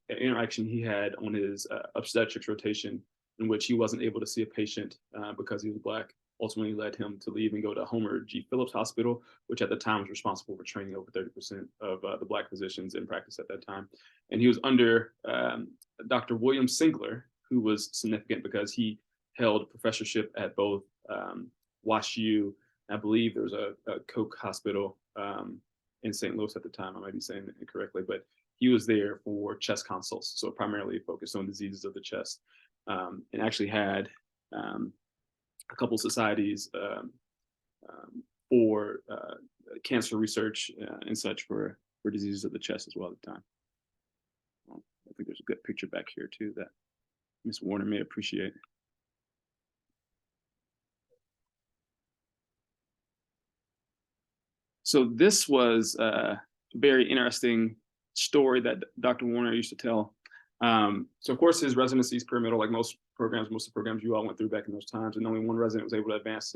an interaction he had on his obstetrics rotation, in which he wasn't able to see a patient because he was Black, ultimately led him to leave and go to Homer G. Phillips Hospital, which at the time was responsible for training over 30% of the Black physicians in practice at that time. And he was under Dr. William Sinkler, who was significant because he held professorship at both WashU. I believe there was a Koch Hospital in St. Louis at the time. I might be saying it incorrectly, but he was there for chest consults, so primarily focused on diseases of the chest, and actually had a couple societies for cancer research and such for diseases of the chest as well at the time. I think there's a good picture back here too that Ms. Warner may appreciate. So this was a very interesting story that Dr. Warner used to tell. So of course his residency is pyramidal, like most of the programs you all went through back in those times, and only one resident was able to advance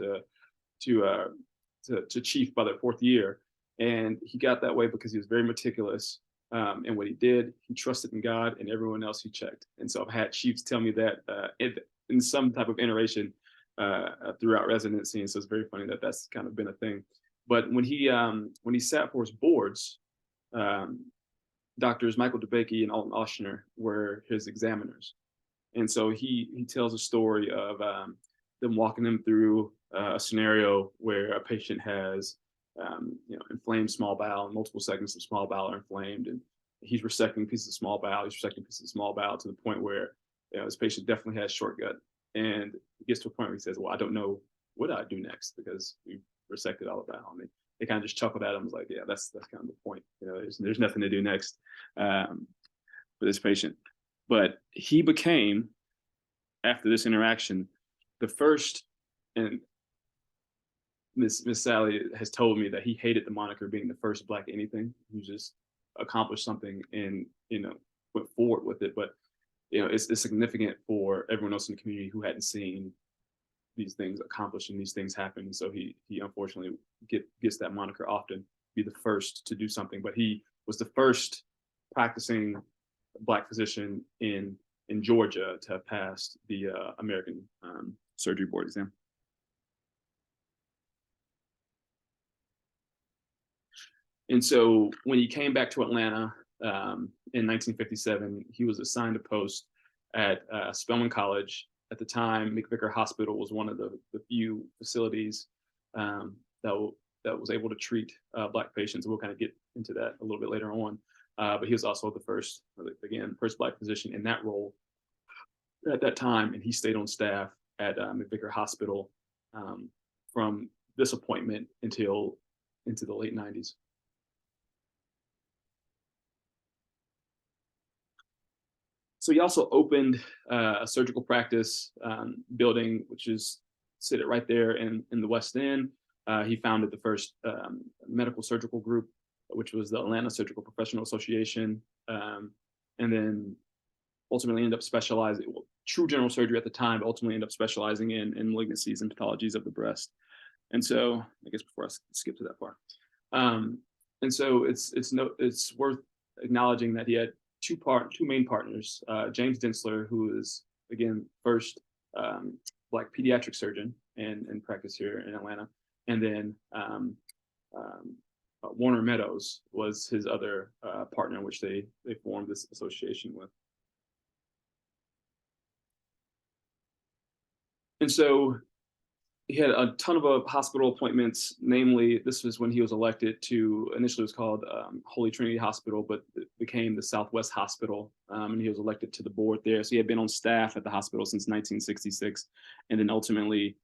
to chief by their fourth year. And he got that way because he was very meticulous in what he did. He trusted in God and everyone else he checked. And so I've had chiefs tell me that in some type of iteration throughout residency. And so it's very funny that that's kind of been a thing. But when he sat for his boards, Doctors Michael DeBakey and Alton Oshner were his examiners. And so he tells a story of them walking him through a scenario where a patient has inflamed small bowel, and multiple segments of small bowel are inflamed, and he's resecting pieces of small bowel, to the point where this patient definitely has short gut. And he gets to a point where he says, well, I don't know what I do next because we've resected all the bowel. And they kind of just chuckled at him. Was like, yeah, that's kind of the point. There's nothing to do next for this patient. But he became, after this interaction, the first, and Miss Sally has told me that he hated the moniker being the first Black anything. He just accomplished something and went forward with it. But it's significant for everyone else in the community who hadn't seen these things accomplished and these things happen. So he unfortunately gets that moniker often, be the first to do something. But he was the first practicing Black physician in Georgia to have passed the American Surgery Board exam. And so when he came back to Atlanta in 1957, he was assigned a post at Spelman College. At the time, McVicker Hospital was one of the few facilities that was able to treat Black patients. We'll kind of get into that a little bit later on. But he was also the first Black physician in that role at that time, and he stayed on staff at McVicker Hospital from this appointment until into the late 90s. So he also opened a surgical practice building, which is seated right there in the West End. He founded the first medical surgical group, which was the Atlanta Surgical Professional Association, and then ultimately ended up specializing, true general surgery at the time, but ultimately ended up specializing in malignancies and pathologies of the breast. And so, I guess before I skip to that part, and so it's worth acknowledging that he had two main partners, James Densler, who is again first Black pediatric surgeon and practice here in Atlanta, and then Warner Meadows was his other partner, which they formed this association with. And so he had a ton of hospital appointments. Namely, this was when he was elected to, initially it was called Holy Trinity Hospital, but it became the Southwest Hospital, and he was elected to the board there. So he had been on staff at the hospital since 1966, and then ultimately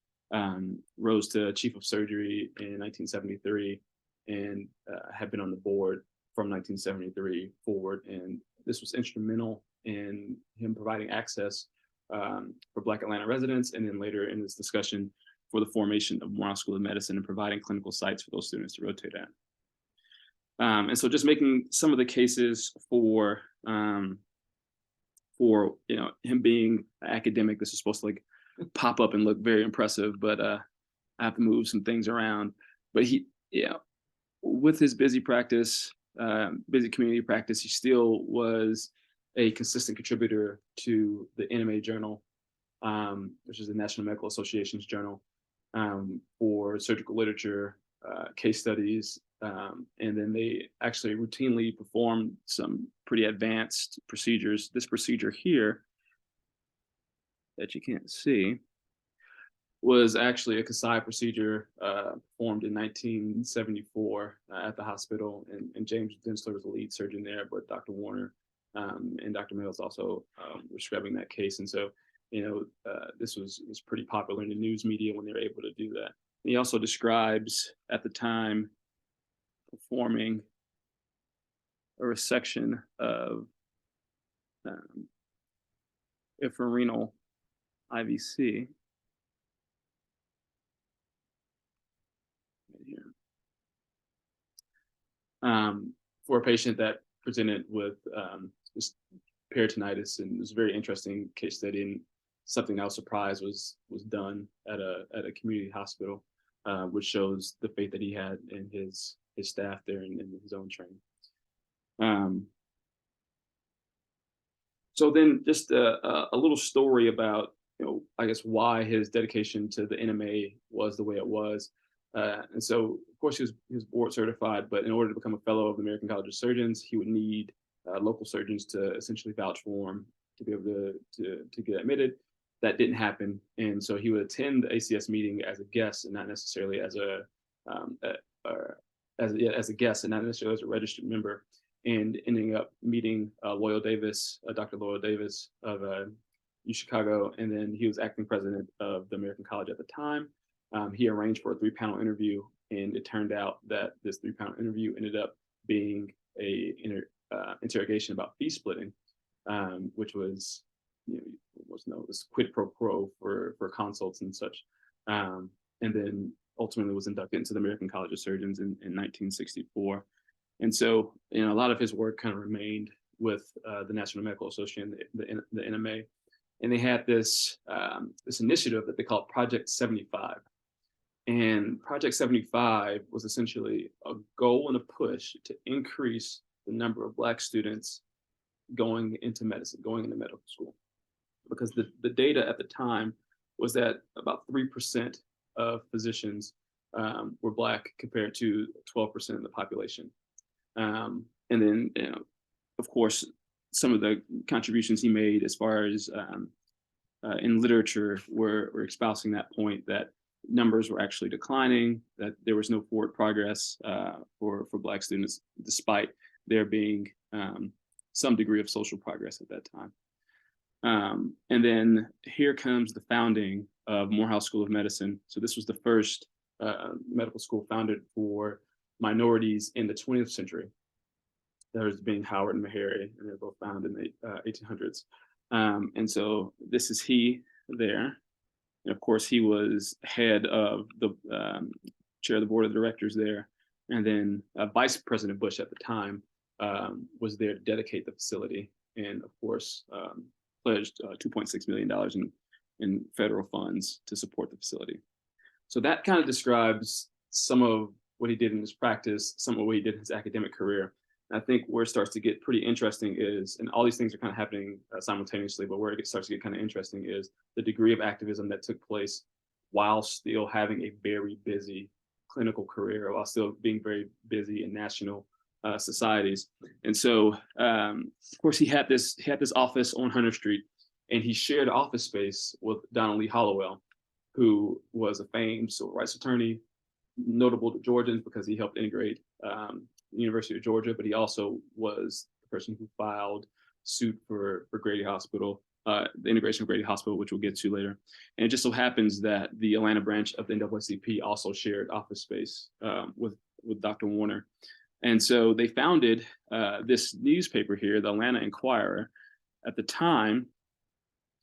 rose to chief of surgery in 1973, and had been on the board from 1973 forward. And this was instrumental in him providing access for Black Atlanta residents, and then later in this discussion for the formation of Morehouse School of Medicine and providing clinical sites for those students to rotate at. And so just making some of the cases for him being an academic. This is supposed to like pop up and look very impressive, but I have to move some things around. But with his busy practice, busy community practice, he still was a consistent contributor to the NMA Journal, which is the National Medical Association's journal, for surgical literature, case studies, and then they actually routinely performed some pretty advanced procedures. This procedure here that you can't see was actually a Kasai procedure performed in 1974 at the hospital, and James Densler was the lead surgeon there, but Dr. Warner and Dr. Mills also were scrubbing that case. And so, this was pretty popular in the news media when they were able to do that. And he also describes at the time performing a resection of infrarenal IVC. Right here. For a patient that presented with this peritonitis, and it was a very interesting case study, and something I was surprised was done at a community hospital, which shows the faith that he had in his staff there and in his own training. So then just a little story about, I guess why his dedication to the NMA was the way it was. And so of course he was board certified, but in order to become a fellow of the American College of Surgeons, he would need local surgeons to essentially vouch for him to be able to get admitted. That didn't happen, and so he would attend the ACS meeting as a guest and not necessarily as a guest and not necessarily as a registered member, and ending up meeting Loyal Davis, Dr. Loyal Davis of Chicago, and then he was acting president of the American College at the time. He arranged for a 3-panel interview, and it turned out that this 3-panel interview ended up being a interrogation about fee splitting, which was was known as quid pro quo for consults and such, and then ultimately was inducted into the American College of Surgeons in 1964. And so, a lot of his work kind of remained with the National Medical Association, the NMA, and they had this initiative that they called Project 75. And Project 75 was essentially a goal and a push to increase the number of Black students going into medicine, going into medical school. Because the data at the time was that about 3% of physicians were Black compared to 12% of the population. And then, of course, some of the contributions he made as far as in literature were espousing that point that numbers were actually declining, that there was no forward progress for Black students, despite there being some degree of social progress at that time. And then here comes the founding of Morehouse School of Medicine. So this was the first medical school founded for minorities in the 20th century. There's being Howard and Meharry, and they're both found in the 1800s. And so this is he there. And of course, he was head of the chair of the board of directors there. And then Vice President Bush at the time was there to dedicate the facility, and of course, pledged $2.6 million in federal funds to support the facility. So that kind of describes some of what he did in his practice, some of what he did in his academic career. And I think where it starts to get pretty interesting is, and all these things are kind of happening simultaneously, but where it starts to get kind of interesting is the degree of activism that took place while still having a very busy clinical career, while still being very busy in national societies. And so, of course, he had this office on Hunter Street, and he shared office space with Donald Lee Hollowell, who was a famed civil rights attorney, notable to Georgians because he helped integrate the University of Georgia, but he also was the person who filed suit for Grady Hospital, the integration of Grady Hospital, which we'll get to later. And it just so happens that the Atlanta branch of the NAACP also shared office space with Dr. Warner. And so they founded this newspaper here, the Atlanta Inquirer. At the time,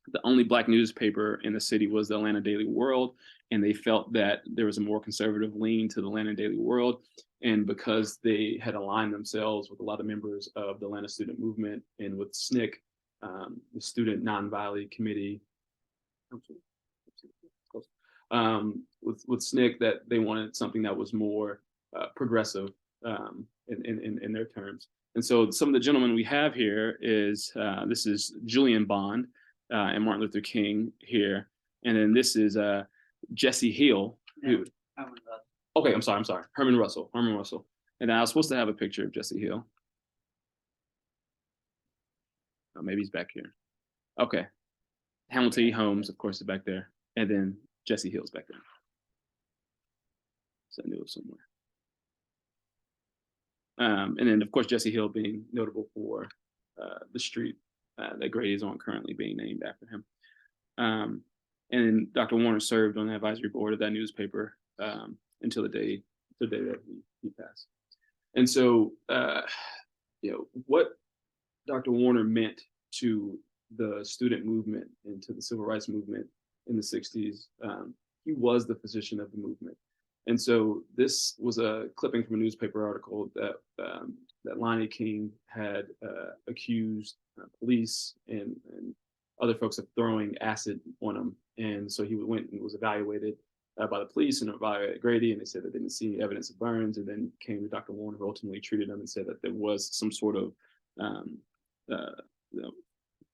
the only Black newspaper in the city was the Atlanta Daily World, and they felt that there was a more conservative lean to the Atlanta Daily World. And because they had aligned themselves with a lot of members of the Atlanta student movement and with SNCC, the Student Nonviolent Committee, with SNCC, that they wanted something that was more progressive in their terms. And so some of the gentlemen we have here is, this is Julian Bond and Martin Luther King here. And then this is Jesse Hill. Who, okay, I'm sorry. Herman Russell. And I was supposed to have a picture of Jesse Hill. Oh, maybe he's back here. Okay. Hamilton E. Holmes, of course, is back there. And then Jesse Hill's back there. So I knew it was somewhere. And then, of course, Jesse Hill being notable for the street that Grady is on currently being named after him. And Dr. Warner served on the advisory board of that newspaper until the day that he passed. And so, what Dr. Warner meant to the student movement and to the civil rights movement in the 60s, he was the physician of the movement. And so this was a clipping from a newspaper article that Lonnie King had accused police and other folks of throwing acid on him. And so he went and was evaluated by the police and evaluated Grady, and they said that they didn't see any evidence of burns, and then came to Dr. Warner, who ultimately treated him and said that there was some sort of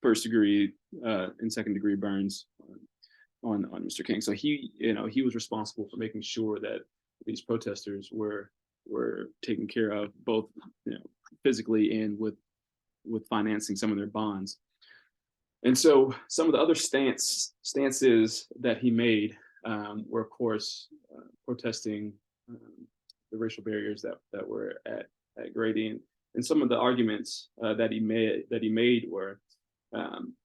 first degree and second degree burns on Mr. King. So he was responsible for making sure that these protesters were taken care of, both physically and with financing some of their bonds. And so some of the other stances that he made were, of course, protesting the racial barriers that were at Grady, and some of the arguments that he made were,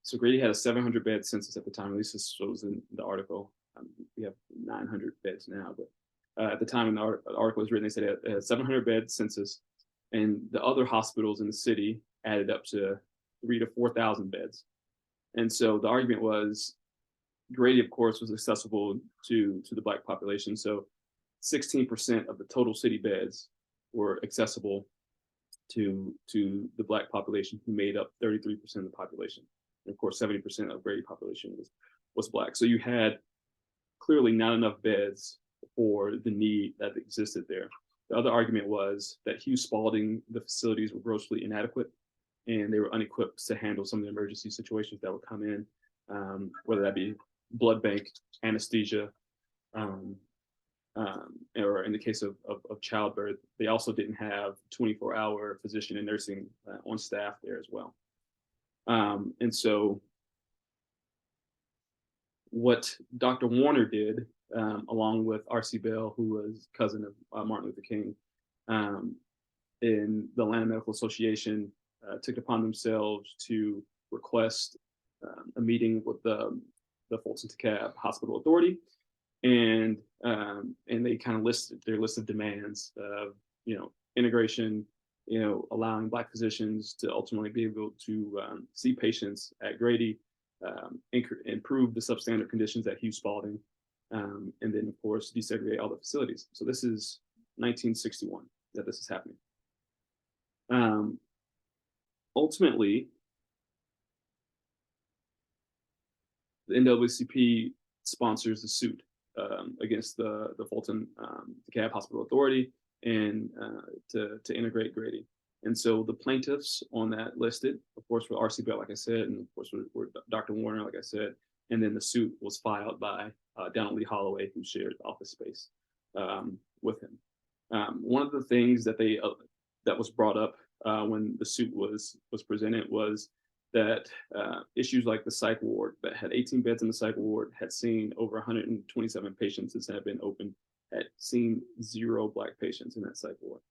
so Grady had a 700 bed census at the time. At least this was in the article. We have 900 beds now, but at the time when the article was written, they said it had a 700 bed census, and the other hospitals in the city added up to 3,000 to 4,000 beds. And so the argument was, Grady, of course, was accessible to the Black population. So 16% of the total city beds were accessible to the Black population, who made up 33% of the population. And of course, 70% of Grady population was Black. So you had clearly not enough beds for the need that existed there. The other argument was that Hugh Spalding, the facilities were grossly inadequate, and they were unequipped to handle some of the emergency situations that would come in, whether that be blood bank, anesthesia, or in the case of childbirth, they also didn't have 24-hour physician and nursing on staff there as well. And so what Dr. Warner did, along with R.C. Bell, who was cousin of Martin Luther King, in the Atlanta Medical Association, took it upon themselves to request a meeting with the Fulton DeKalb Hospital Authority, and they kind of listed their list of demands of, integration, allowing Black physicians to ultimately be able to see patients at Grady, improve the substandard conditions at Hugh Spalding, and then of course desegregate all the facilities. So this is 1961 that this is happening. Ultimately, the NAACP sponsors the suit against the Fulton DeKalb Hospital Authority and to integrate Grady. And so the plaintiffs on that listed, of course, were R.C. Bell, like I said, and of course were Dr. Warner, like I said, and then the suit was filed by Donald Lee Holloway, who shared office space with him. One of the things that that was brought up when the suit was presented was that issues like the psych ward that had 18 beds in the psych ward had seen over 127 patients that had been opened, had seen 0 Black patients in that psych ward.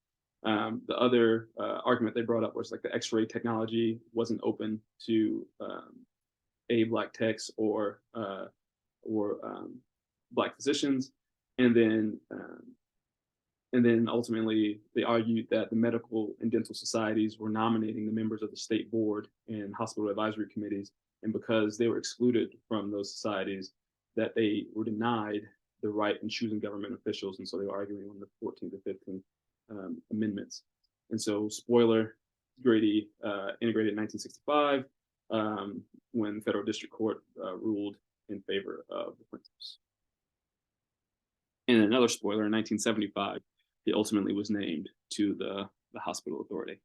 The other argument they brought up was like the X-ray technology wasn't open to Black techs or Black physicians, and then ultimately they argued that the medical and dental societies were nominating the members of the state board and hospital advisory committees, and because they were excluded from those societies, that they were denied the right in choosing government officials, and so they were arguing on the 14th to 15th amendments. And so, spoiler, Grady integrated in 1965 when the federal district court ruled in favor of the plaintiffs. And another spoiler, in 1975, he ultimately was named to the hospital authority.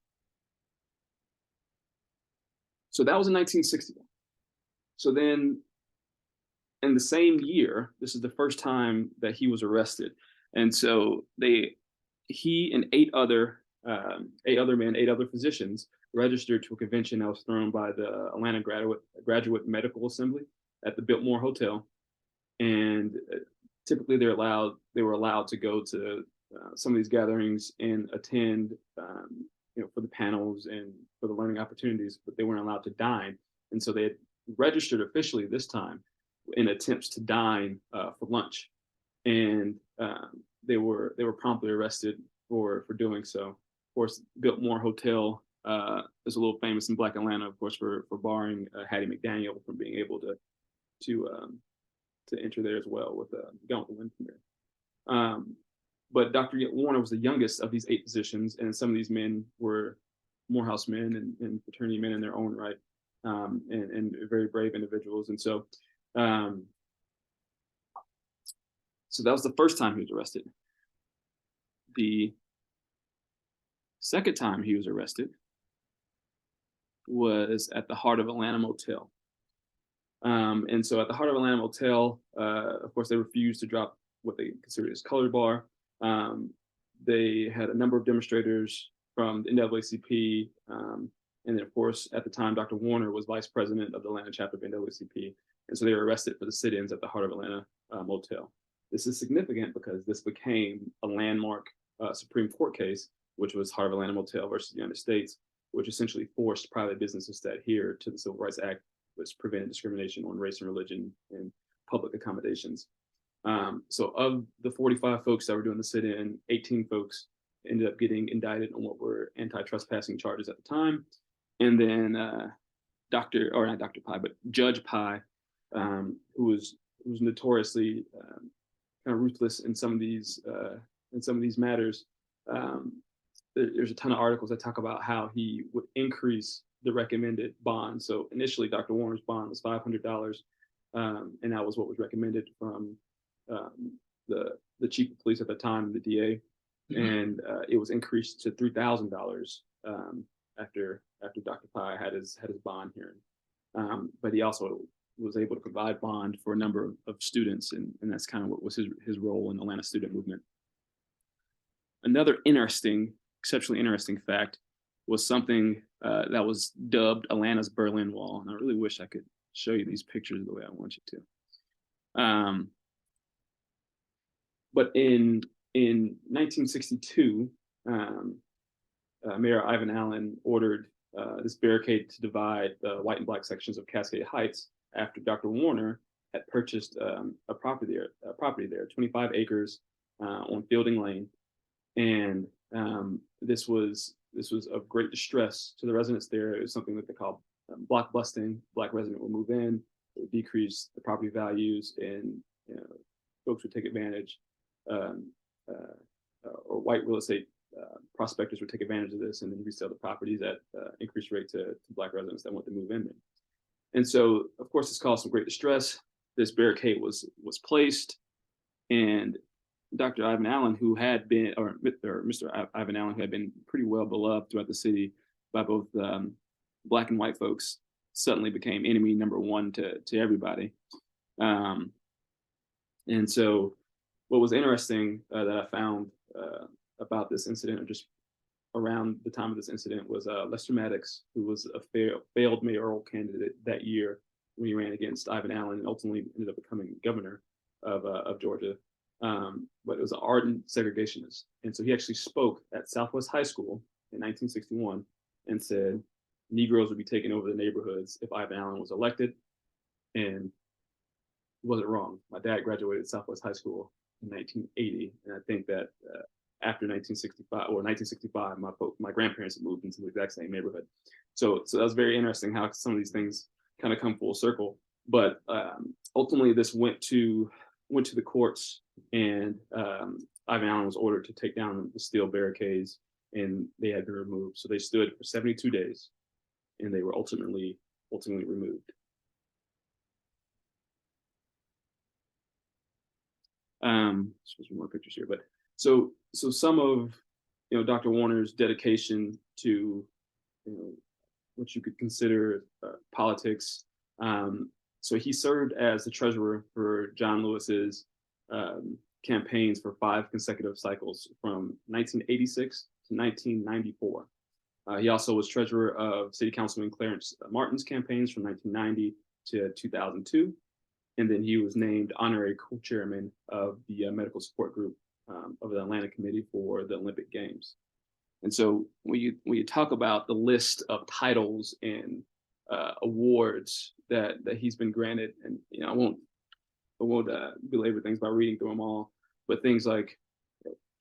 So that was in 1961. So then in the same year, this is the first time that he was arrested. And so he and 8 other physicians registered to a convention that was thrown by the Atlanta Graduate Medical Assembly at the Biltmore Hotel. And typically they were allowed to go to some of these gatherings and attend, for the panels and for the learning opportunities, but they weren't allowed to dine. And so they had registered officially this time in attempts to dine for lunch. And they were promptly arrested for doing so. Of course, Biltmore Hotel is a little famous in Black Atlanta, of course, for barring Hattie McDaniel from being able to enter there as well with Gone with the Wind from there. But Dr. Warner was the youngest of these 8 physicians, and some of these men were Morehouse men and fraternity men in their own right, and very brave individuals. And so, so that was the first time he was arrested. The second time he was arrested was at the Heart of Atlanta Motel. And so at the Heart of Atlanta Motel, of course, they refused to drop what they considered as color bar. They had a number of demonstrators from the NAACP. And then, of course, at the time, Dr. Warner was vice president of the Atlanta chapter of NAACP. And so they were arrested for the sit-ins at the Heart of Atlanta Motel. This is significant because this became a landmark Supreme Court case, which was Heart of Atlanta Motel versus the United States, which essentially forced private businesses to adhere to the Civil Rights Act, which prevented discrimination on race and religion and public accommodations. So of the 45 folks that were doing the sit-in, 18 folks ended up getting indicted on what were anti-trespassing charges at the time. And then Judge Pye, who was notoriously kind of ruthless in some of these matters. There's a ton of articles that talk about how he would increase the recommended bond. So initially, Dr. Warner's bond was $500, and that was what was recommended from the chief of police at the time, the DA, and it was increased to $3,000 after Dr. Pye had his bond hearing. But he also was able to provide bond for a number of students, and that's kind of what was his role in the Atlanta student movement. Another exceptionally interesting fact was something that was dubbed Atlanta's Berlin Wall, and I really wish I could show you these pictures the way I want you to. But in 1962, Mayor Ivan Allen ordered this barricade to divide the white and black sections of Cascade Heights after Dr. Warner had purchased a property there, 25 acres on Fielding Lane, and this was of great distress to the residents there. It was something that they called block busting. Black resident would move in, it would decrease the property values, and folks would take advantage, or white real estate prospectors would take advantage of this and then resell the properties at increased rate to black residents that want to move in there. And so, of course, this caused some great distress. This barricade was placed, and Dr. Ivan Allen, who had been, or Mr. Ivan Allen, who had been pretty well beloved throughout the city by both black and white folks, suddenly became enemy number one to everybody. And so, what was interesting that I found about this incident, or just around the time of this incident, was Lester Maddox, who was a failed mayoral candidate that year when he ran against Ivan Allen and ultimately ended up becoming governor of Georgia. But it was an ardent segregationist. And so he actually spoke at Southwest High School in 1961 and said Negroes would be taking over the neighborhoods if Ivan Allen was elected. And he wasn't wrong. My dad graduated Southwest High School in 1980. And I think that after 1965, my grandparents had moved into the exact same neighborhood. So that was very interesting how some of these things kind of come full circle. But ultimately, this went to the courts, and Ivan Allen was ordered to take down the steel barricades, and they had been removed. So they stood for 72 days, and they were ultimately removed. There's more pictures here, but so some of Dr. Warner's dedication to what you could consider politics. So he served as the treasurer for John Lewis's campaigns for 5 consecutive cycles from 1986 to 1994. He also was treasurer of City Councilman Clarence Martin's campaigns from 1990 to 2002. And then he was named honorary co-chairman of the medical support group of the Atlanta Committee for the Olympic Games. And so when you talk about the list of titles and awards that he's been granted, and I won't belabor things by reading through them all, but things like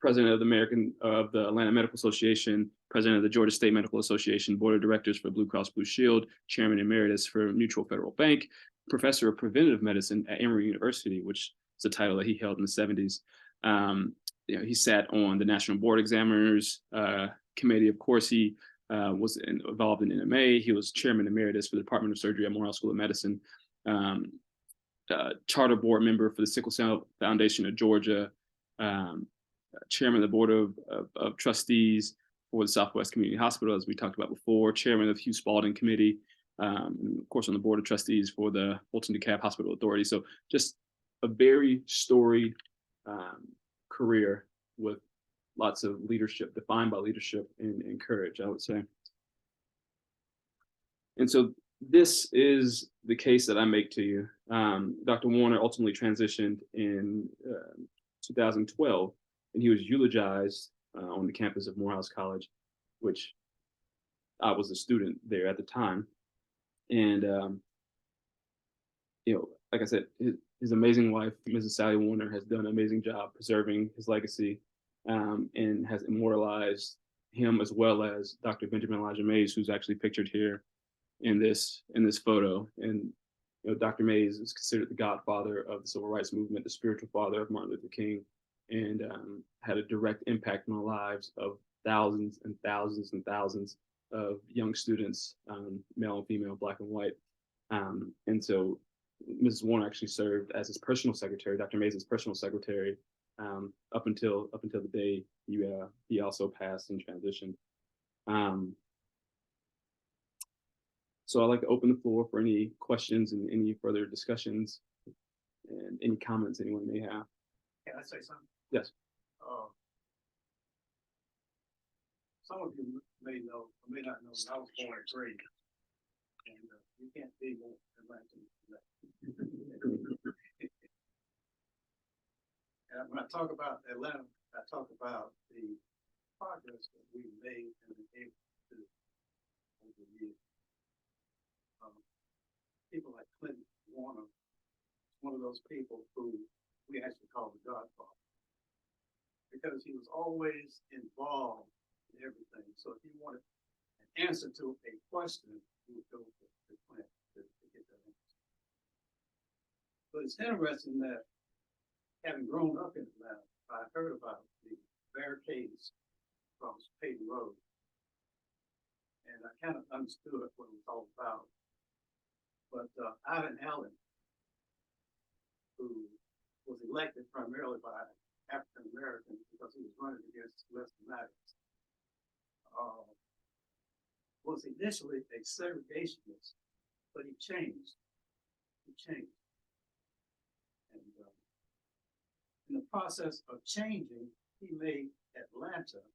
president of the Atlanta Medical Association, president of the Georgia State Medical Association, board of directors for Blue Cross Blue Shield, chairman emeritus for Mutual Federal Bank, professor of preventive medicine at Emory University, which is a title that he held in the 70s. He sat on the National Board Examiners Committee. Of course, he was involved in NMA. He was chairman emeritus for the Department of Surgery at Morehouse School of Medicine, charter board member for the Sickle Cell Foundation of Georgia, chairman of the board of trustees for the Southwest Community Hospital, as we talked about before, chairman of the Hugh Spalding Committee, and of course on the board of trustees for the Fulton DeKalb Hospital Authority. So just a very storied career with lots of leadership, defined by leadership and courage, I would say. And so this is the case that I make to you. Dr. Warner ultimately transitioned in 2012, and he was eulogized on the campus of Morehouse College, which I was a student there at the time. And, like I said, his amazing wife, Mrs. Sally Warner, has done an amazing job preserving his legacy and has immortalized him, as well as Dr. Benjamin Elijah Mays, who's actually pictured here in this photo. And Dr. Mays is considered the godfather of the civil rights movement, the spiritual father of Martin Luther King, and had a direct impact on the lives of thousands and thousands and thousands of young students, male and female, black and white. And so Mrs. Warner actually served as his personal secretary, Dr. Mays' personal secretary, up until the day he also passed and transitioned. So I'd like to open the floor for any questions and any further discussions and any comments anyone may have. Can I say something? Yes. Some of you may know, or may not know, that I was born and raised. And you can't be more Atlantic than that. And when I talk about Atlanta, I talk about the progress that we made and been able to do over the years. People like Clinton Warner, one of those people who we actually call the Godfather, because he was always involved in everything. So if you wanted an answer to a question, you would go to Clinton to get that answer. But it's interesting that having grown up in Atlanta, I heard about the barricades across Peyton Road. And I kind of understood what it was all about. But Ivan Allen, who was elected primarily by African Americans because he was running against Lester Maddox, was initially a segregationist, but he changed. He changed. And in the process of changing, he made Atlanta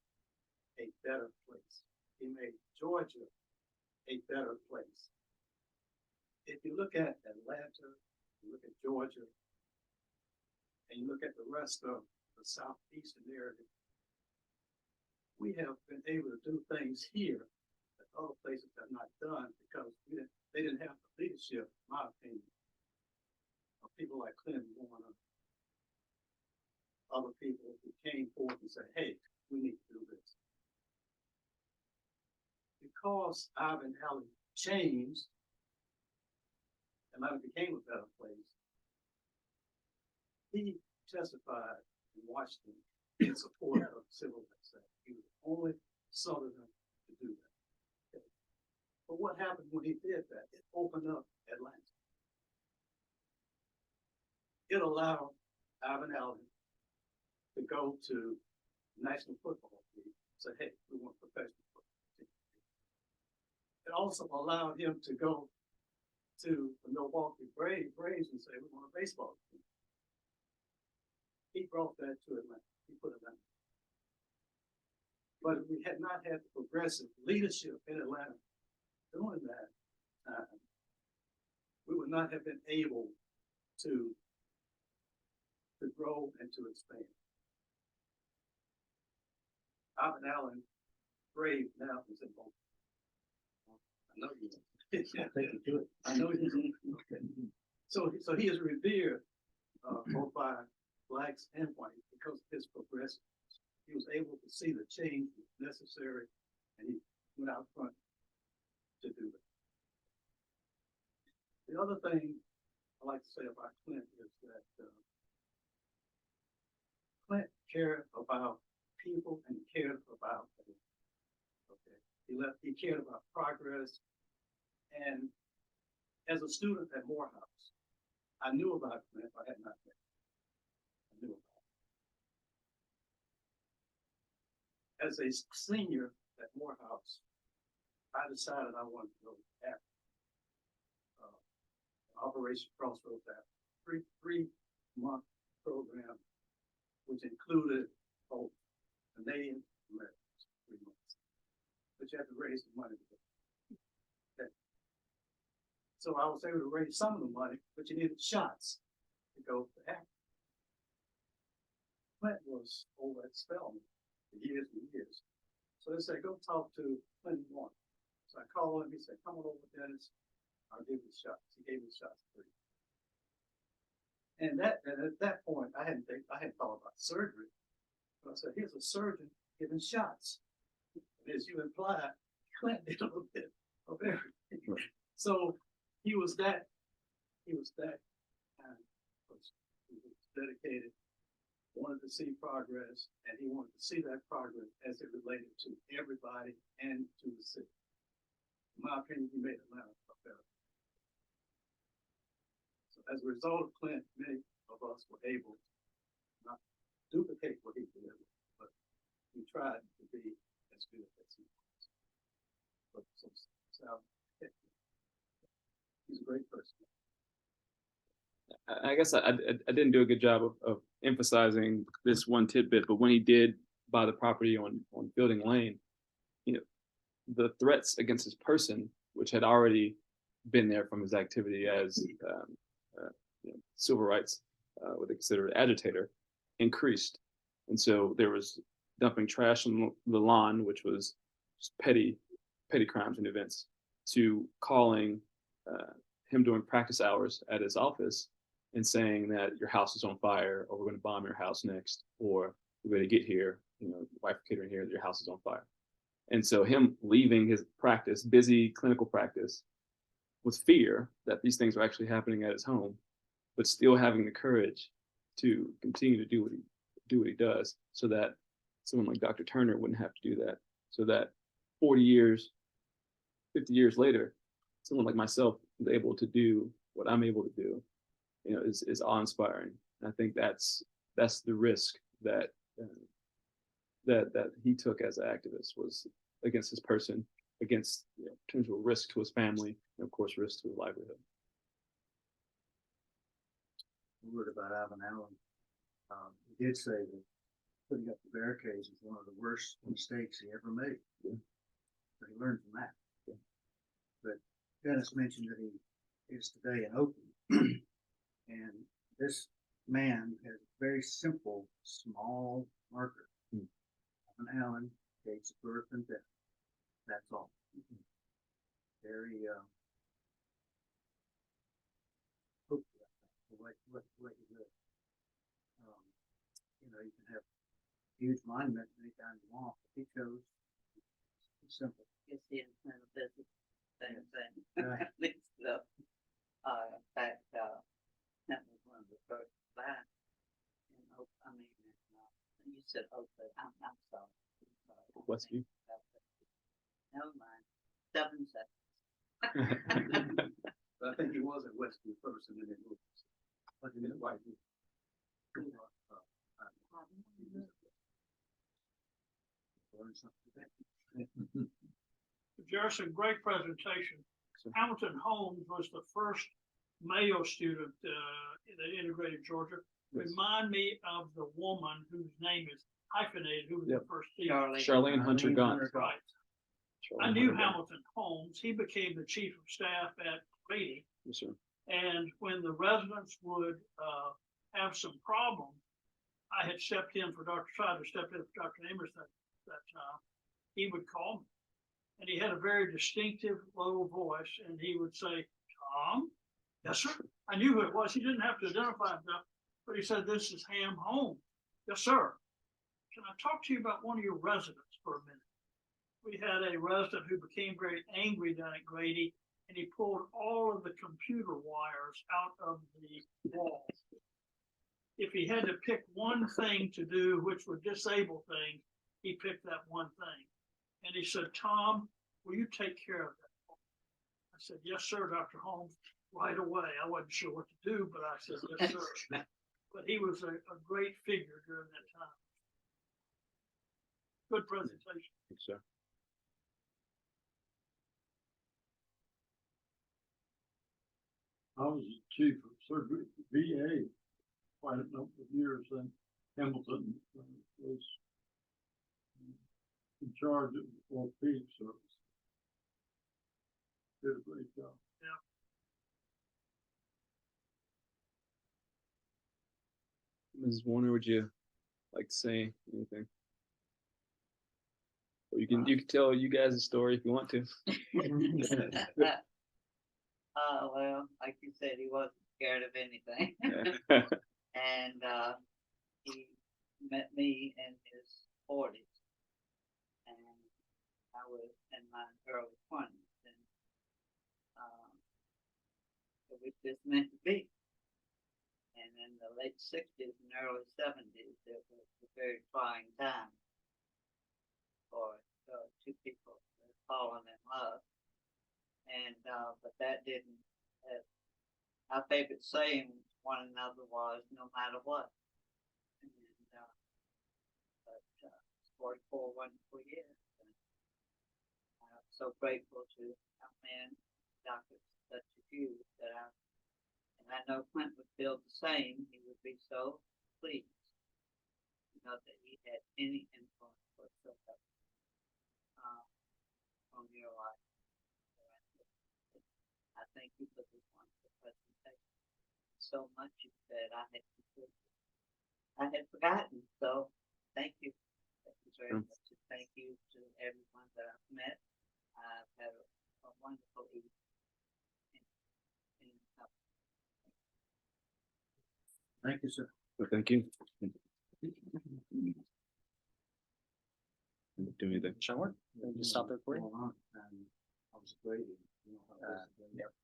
a better place. He made Georgia a better place. If you look at Atlanta, you look at Georgia, and you look at the rest of the southeastern area, we have been able to do things here that other places have not done because they didn't have the leadership, in my opinion, of people like Clinton Warner, other people who came forth and said, hey, we need to do this. Because Ivan Allen changed, Atlanta became a better place. He testified in Washington in support of civil rights. He was the only Southerner to do that. Okay. But what happened when he did that? It opened up Atlanta. It allowed Ivan Allen to go to National Football League and say, hey, we want a professional football team. It also allowed him to go to the Milwaukee Braves and say, we want a baseball team. He brought that to Atlanta. He put it down. But if we had not had the progressive leadership in Atlanta doing that, we would not have been able to grow and to expand. Ivan Allen, Brave now is in both. I know you. I know you. So he is revered both by blacks and whites because of his progressiveness. He was able to see the change necessary, and he went out front to do that. The other thing I like to say about Clint is that Clint cared about people and cared about things. Okay, he cared about progress. And as a student at Morehouse, I knew about Clint. I had not met him. I knew about him. As a senior at Morehouse, I decided I wanted to go after Operation Crossroads after three-month program, which included both Canadian Americans, 3 months, but you had to raise the money to go. Okay. So I was able to raise some of the money, but you needed shots to go to Africa. Clint was over at Spelman for years and years. So they said, go talk to Clinton Warner. So I called him, he said, come on over, Dennis, I'll give you shots. He gave me shots for free. And at that point, I hadn't thought about surgery. But I said, here's a surgeon giving shots. And as you implied, Clint did a little bit of everything. So he was that kind of person. He was dedicated, wanted to see progress, and he wanted to see that progress as it related to everybody and to the city. In my opinion, he made Atlanta a better. So as a result of Clint, many of us were able not to duplicate what he did, but we tried to be as good as he was. But so He's a great person. I guess I didn't do a good job of emphasizing this one tidbit, but when he did buy the property on Fielding Lane, you know, the threats against his person, which had already been there from his activity as civil rights, what they consider an agitator, increased. And so there was dumping trash on the lawn, which was just petty crimes and events, to calling him during practice hours at his office and saying that your house is on fire, or we're going to bomb your house next, or we're going to get here, wife catering here, your house is on fire. And so him leaving his practice, busy clinical practice, with fear that these things are actually happening at his home, but still having the courage to continue to do what he does, so that someone like Dr. Turner wouldn't have to do that, so that 40 years, 50 years later, someone like myself is able to do what I'm able to do, is awe-inspiring. And I think that's the risk that he took as an activist, was against his person, against potential risk to his family, and of course risk to his livelihood. A word about Alvin Allen. He did say that putting up the barricades was one of the worst mistakes he ever made. Yeah. But he learned from that. Yeah. But Dennis mentioned that he is today in Oakland. And this man has a very simple, small marker. Alvin Allen, dates of birth and death. That's all. Very what you live. You can have a huge monument anytime you want, but he chose simple. It's the intent of business, same thing. Right. That was one of the first lines. You said Oakland, I'm sorry. Westview. Never mind, 7 seconds. But I think he was at Westview first, and then he moved. But he didn't like it. Learn something today. Jeroson, great presentation. Hamilton Holmes was the first Mayo student that integrated Georgia. Yes. Remind me of the woman whose name is hyphenated, who was Yep. the first teacher. Charlene Hunter Gaunt. Right. I knew Hamilton Holmes. He became the chief of staff at Grady. Yes, sir. And when the residents would have some problem, I had stepped in for Dr. Amos that time. He would call me, and he had a very distinctive low voice, and he would say, "Tom." "Yes, sir." I knew who it was. He didn't have to identify himself, but he said, "This is Ham Holmes." "Yes, sir." "Can I talk to you about one of your residents for a minute?" We had a resident who became very angry down at Grady, and he pulled all of the computer wires out of the wall. If he had to pick one thing to do, which would disable things, he picked that one thing. And he said, "Tom, will you take care of that?" I said, "Yes, sir, Dr. Holmes," right away. I wasn't sure what to do, but I said, "Yes, sir." But he was a great figure during that time. Good presentation. Yes, sir. I was chief of surgery at the VA quite a number of years, and Hamilton was in charge of orthopedic service. Did a great job. Mrs. Warner, would you like to say anything? Or you can tell you guys a story if you want to. Well, like you said, he wasn't scared of anything. Yeah. And he met me in his 40s, and I was in my early 20s, and it was just meant to be. And in the late 60s and early 70s, it was a very trying time for two people falling in love. And but that didn't. Our favorite saying one another was "no matter what." And, but 44 wonderful years. And I'm so grateful to our man, Dr. such as you that and I know Clint would feel the same. He would be so pleased, you know, that he had any influence whatsoever on your life. I thank you for this wonderful presentation. So much you said I had forgotten. So thank you. Thank you very much. And thank you to everyone that I've met. I've had a wonderful evening. Thank you, sir. Well, thank you. Do anything. Shall we? Just stop the recording. I was grading. You know how it is. Yep.